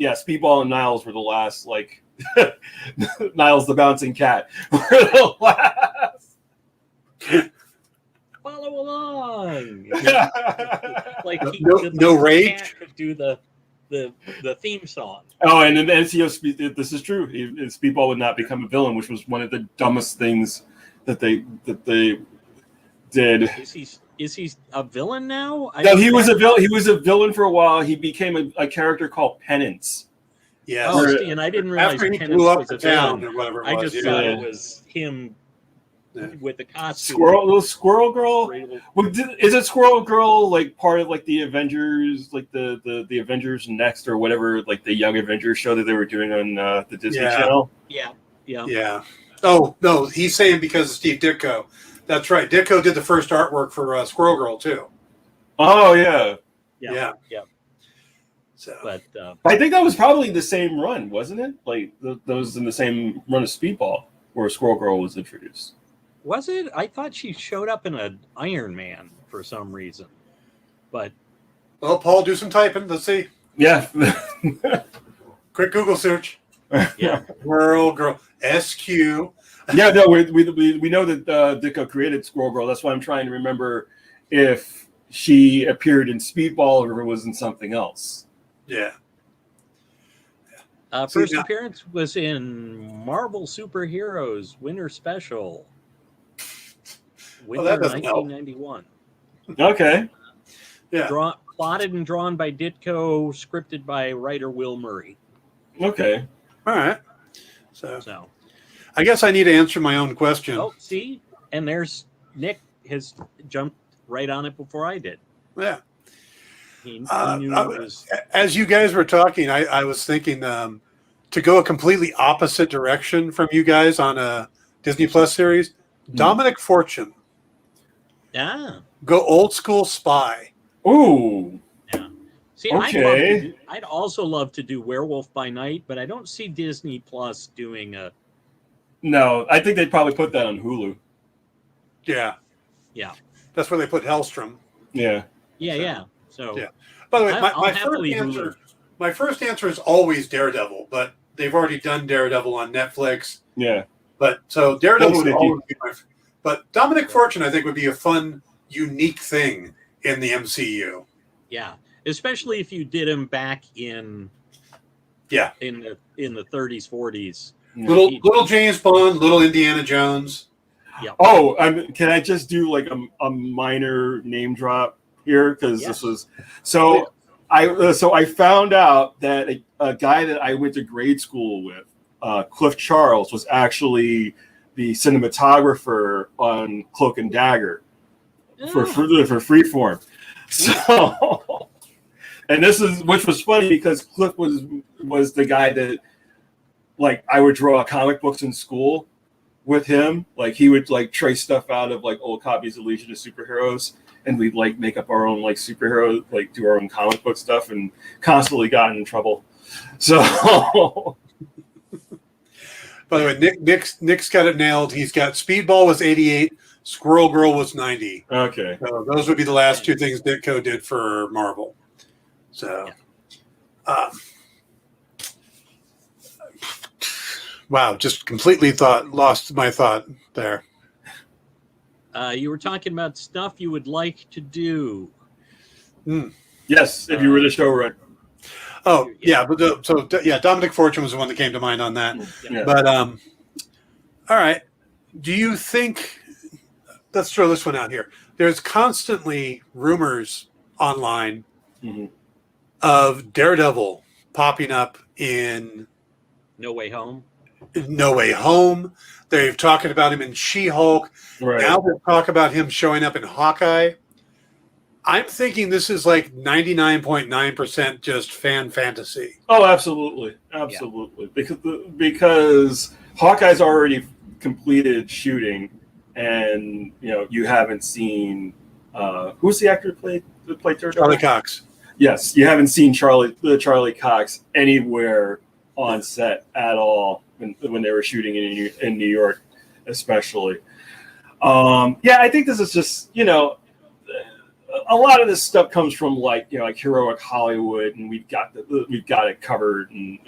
[SPEAKER 2] Speedball and Niles were the last, like Niles the bouncing cat were the last.
[SPEAKER 3] Follow along. Like
[SPEAKER 1] no raid.
[SPEAKER 3] Could do the the theme song.
[SPEAKER 2] Oh, and in the NCO, this is true. Speedball would not become a villain, which was one of the dumbest things that they did.
[SPEAKER 3] Is he a villain now?
[SPEAKER 2] No, he was a villain. He was a villain for a while. He became a character called Penance.
[SPEAKER 1] Yes.
[SPEAKER 3] Oh, see, and I didn't realize
[SPEAKER 1] After he
[SPEAKER 3] Penance
[SPEAKER 1] blew up
[SPEAKER 3] was
[SPEAKER 1] the
[SPEAKER 3] a
[SPEAKER 1] town
[SPEAKER 3] villain.
[SPEAKER 1] or whatever it
[SPEAKER 3] I
[SPEAKER 1] was.
[SPEAKER 3] just thought it was him with the costume.
[SPEAKER 2] Little Squirrel Girl. Is it Squirrel Girl like part of like the Avengers, like the Avengers Next or whatever, like the Young Avengers show that they were doing on the Disney Channel?
[SPEAKER 3] Yeah.
[SPEAKER 1] Oh no, he's saying because of Steve Ditko. That's right. Ditko did the first artwork for Squirrel Girl too.
[SPEAKER 2] Oh yeah.
[SPEAKER 1] So,
[SPEAKER 3] but
[SPEAKER 2] I think that was probably the same run, wasn't it? Like those in the same run of Speedball where Squirrel Girl was introduced.
[SPEAKER 3] was it? I thought she showed up in an Iron Man for some reason. But
[SPEAKER 1] well, Paul, do some typing. Let's see.
[SPEAKER 2] Yeah.
[SPEAKER 1] Quick Google search.
[SPEAKER 3] yeah,
[SPEAKER 1] Squirrel Girl. SQ.
[SPEAKER 2] Yeah, no, we know that Ditko created Squirrel Girl. That's why I'm trying to remember if she appeared in Speedball or if it was in something else.
[SPEAKER 1] Yeah.
[SPEAKER 3] first appearance was in Marvel Superheroes Winter Special. Winter
[SPEAKER 1] that doesn't help.
[SPEAKER 3] 1991.
[SPEAKER 2] Okay.
[SPEAKER 1] Yeah.
[SPEAKER 3] Plotted and drawn by Ditko, scripted by writer Will Murray.
[SPEAKER 2] Okay.
[SPEAKER 1] All right. So
[SPEAKER 3] So,
[SPEAKER 1] I guess I need to answer my own question.
[SPEAKER 3] oh, see, and there's Nick has jumped right on it before I did.
[SPEAKER 1] Yeah.
[SPEAKER 3] He knew it was.
[SPEAKER 1] As you guys were talking, I was thinking to go a completely opposite direction from you guys on a Disney Plus series. Dominic Fortune. Go old school spy.
[SPEAKER 2] Ooh.
[SPEAKER 3] Yeah. See,
[SPEAKER 2] Okay.
[SPEAKER 3] I'd also love to do Werewolf by Night, but I don't see Disney Plus doing a.
[SPEAKER 2] No, I think they'd probably put that on Hulu.
[SPEAKER 1] Yeah.
[SPEAKER 3] Yeah.
[SPEAKER 1] That's where they put Hellstrom.
[SPEAKER 2] Yeah.
[SPEAKER 3] Yeah. So.
[SPEAKER 1] Yeah. By the way,
[SPEAKER 3] I'll
[SPEAKER 1] my first answer is always Daredevil, but they've already done Daredevil on Netflix.
[SPEAKER 2] Yeah.
[SPEAKER 1] But so Daredevil
[SPEAKER 2] What
[SPEAKER 1] would
[SPEAKER 2] would they
[SPEAKER 1] always be but Dominic Fortune, I think, would be a fun, unique thing in the MCU.
[SPEAKER 3] Yeah, especially if you did him back in.
[SPEAKER 1] Yeah.
[SPEAKER 3] In the 30s, 40s.
[SPEAKER 1] Little James Bond, little Indiana Jones.
[SPEAKER 3] Yeah.
[SPEAKER 2] Oh, can I just do like a minor name drop here because this was so. I found out that a guy that I went to grade school with, Cliff Charles, was actually the cinematographer on Cloak and Dagger for Freeform. So, and which was funny because Cliff was the guy that, like, I would draw comic books in school with him. Like, he would like trace stuff out of like old copies of Legion of Superheroes, and we'd like make up our own like superhero, like do our own comic book stuff, and constantly got in trouble. So,
[SPEAKER 1] by the way, Nick's got it nailed. He's got Speedball was 88, Squirrel Girl was 90.
[SPEAKER 2] okay.
[SPEAKER 1] So those would be the last two things Ditko did for Marvel. So, wow, just completely lost my thought there.
[SPEAKER 3] You were talking about stuff you would like to do.
[SPEAKER 2] Yes, if you were the showrunner.
[SPEAKER 1] Oh yeah, but Dominic Fortune was the one that came to mind on that.
[SPEAKER 2] Yeah.
[SPEAKER 1] But all right, do you think? Let's throw this one out here. There's constantly rumors online of Daredevil popping up in
[SPEAKER 3] No Way Home.
[SPEAKER 1] No Way Home. They've talked about him in She-Hulk.
[SPEAKER 2] Right.
[SPEAKER 1] Now they talk about him showing up in Hawkeye. I'm thinking this is like 99.9% just fan fantasy.
[SPEAKER 2] Oh, absolutely. Because Hawkeye's already completed shooting, and you haven't seen who's the actor that played Daredevil?
[SPEAKER 1] Charlie Cox.
[SPEAKER 2] Yes, you haven't seen Charlie Cox anywhere on set at all when they were shooting in New York, especially. I think this is just a lot of this stuff comes from like heroic Hollywood, and we've got it covered, and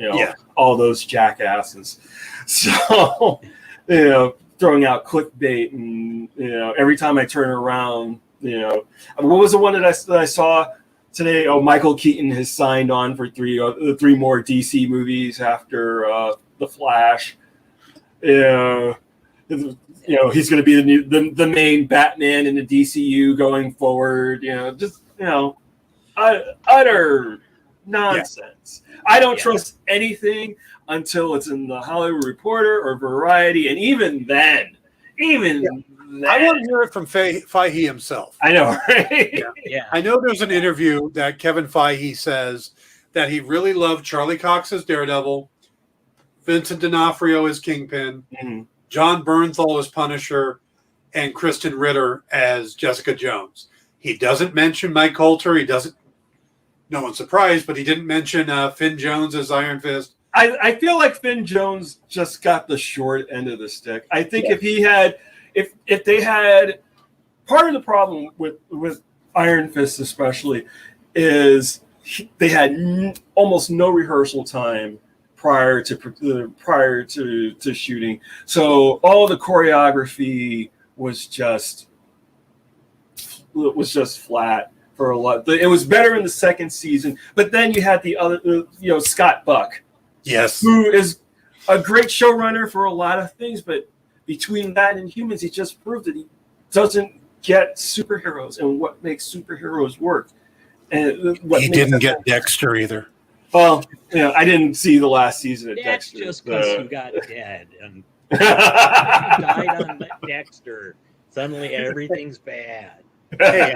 [SPEAKER 2] all those jackasses. So throwing out clickbait, and every time I turn around, what was the one that I saw? today, Michael Keaton has signed on for three more DC movies after The Flash. Yeah, he's going to be the main Batman in the DCU going forward. Utter nonsense. Yeah. I don't trust anything until it's in the Hollywood Reporter or Variety, and even then.
[SPEAKER 1] I want to hear it from Feige himself.
[SPEAKER 2] I know, right?
[SPEAKER 3] Yeah.
[SPEAKER 1] I know there's an interview that Kevin Feige says that he really loved Charlie Cox as Daredevil, Vincent D'Onofrio as Kingpin, John Bernthal as Punisher, and Kristen Ritter as Jessica Jones. He doesn't mention Mike Coulter. He doesn't. No one's surprised, but he didn't mention Finn Jones as Iron Fist.
[SPEAKER 2] I feel like Finn Jones just got the short end of the stick. I think if they had part of the problem with Iron Fist especially is they had almost no rehearsal time prior to shooting, so all the choreography was just flat for a lot. It was better in the second season, but then you had the other, Scott Buck.
[SPEAKER 1] Yes.
[SPEAKER 2] Who is a great showrunner for a lot of things, but between that and Humans, he just proved that he doesn't get superheroes and what makes superheroes work. And
[SPEAKER 1] he didn't get Dexter either.
[SPEAKER 2] Well, I didn't see the last season of
[SPEAKER 3] That's
[SPEAKER 2] Dexter.
[SPEAKER 3] Just because you got dead and you died on Dexter. Suddenly everything's bad.
[SPEAKER 1] Hey,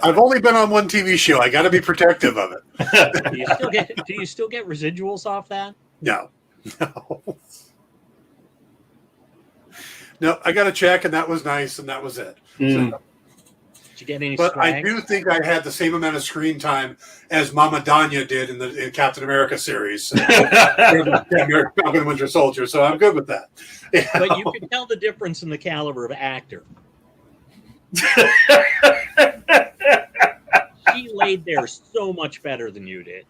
[SPEAKER 1] I've only been on one TV show. I got to be protective of it.
[SPEAKER 3] Do you still get residuals off that?
[SPEAKER 1] No. No, I got to check, and that was nice, and that was it. So,
[SPEAKER 3] did you get any?
[SPEAKER 1] But
[SPEAKER 3] swag?
[SPEAKER 1] I do think I had the same amount of screen time as Mama Danya did in Captain America series, Falcon and Winter Soldier. So I'm good with that.
[SPEAKER 3] But you could tell the difference in the caliber of actor. She laid there so much better than you did.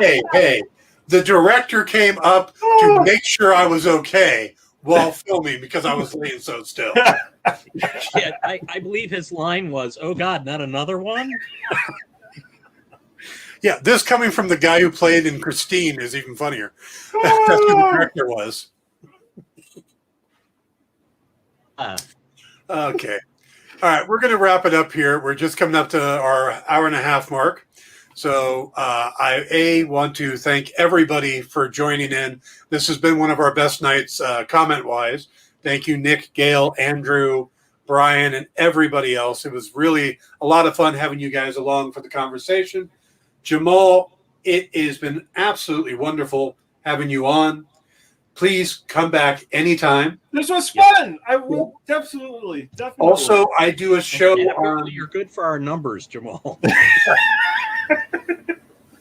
[SPEAKER 1] Hey, the director came up to make sure I was okay while filming because I was laying so still.
[SPEAKER 3] Yeah, I believe his line was, "Oh God, not another one."
[SPEAKER 1] Yeah, this coming from the guy who played in Christine is even funnier. That's who the director was. Okay. All right, we're going to wrap it up here. We're just coming up to our hour and a half mark. So I want to thank everybody for joining in. This has been one of our best nights comment-wise. Thank you, Nick, Gail, Andrew, Brian, and everybody else. It was really a lot of fun having you guys along for the conversation. Jamal, it has been absolutely wonderful having you on. Please come back anytime.
[SPEAKER 2] This was fun. I will definitely.
[SPEAKER 1] Also, I do a show on.
[SPEAKER 3] You're good for our numbers, Jamal.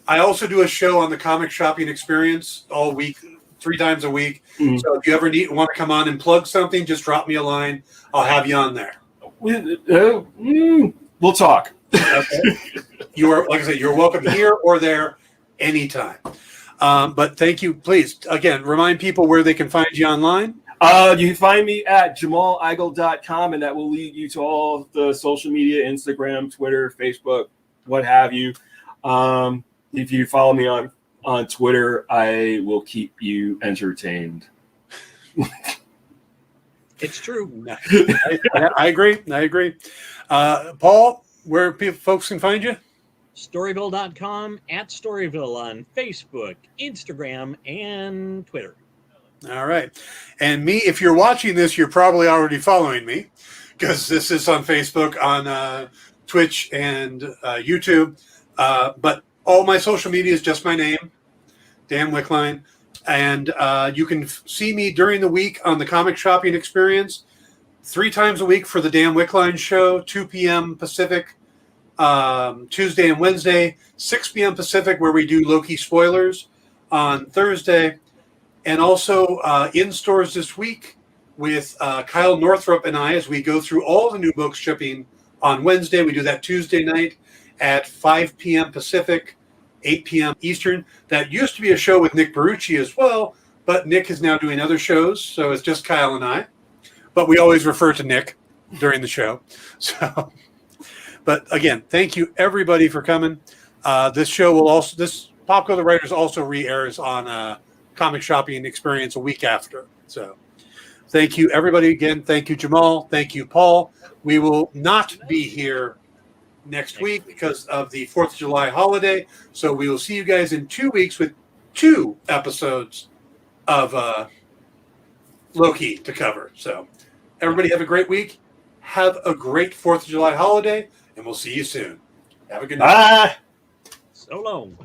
[SPEAKER 1] I also do a show on the comic shopping experience all week, 3 times a week. Mm-hmm. So if you ever want to come on and plug something, just drop me a line. I'll have you on there.
[SPEAKER 2] We'll talk.
[SPEAKER 1] Okay. You are, like I said, you're welcome here or there anytime. But thank you. Please, again, remind people where they can find you online.
[SPEAKER 2] You can find me at jamaligle.com, and that will lead you to all the social media, Instagram, Twitter, Facebook, what have you. If you follow me on Twitter, I will keep you entertained.
[SPEAKER 3] It's true.
[SPEAKER 1] I agree. Paul, where folks can find you?
[SPEAKER 3] Storyville.com, at Storyville on Facebook, Instagram, and Twitter.
[SPEAKER 1] All right. And me, if you're watching this, you're probably already following me because this is on Facebook, on Twitch, and YouTube. But all my social media is just my name, Dan Wickline. And you can see me during the week on the Comic Shopping Experience 3 times a week for the Dan Wickline Show, 2 p.m. Pacific, Tuesday and Wednesday, 6 p.m. Pacific, where we do Loki spoilers on Thursday. And also in stores this week with Kyle Northrup and I as we go through all the new books shipping on Wednesday. We do that Tuesday night at 5 p.m. Pacific, 8 p.m. Eastern. That used to be a show with Nick Barucci as well, but Nick is now doing other shows, so it's just Kyle and I. But we always refer to Nick during the show. So, But again, thank you everybody for coming. This Pop Go the Writers also re-airs on Comic Shopping Experience a week after. So thank you everybody again. Thank you, Jamal. Thank you, Paul. We will not be here next week because of the 4th of July holiday. So we will see you guys in 2 weeks with 2 episodes of Loki to cover. So everybody have a great week. Have a great 4th of July holiday, and we'll see you soon. Have a good night.
[SPEAKER 2] Bye.
[SPEAKER 3] So long.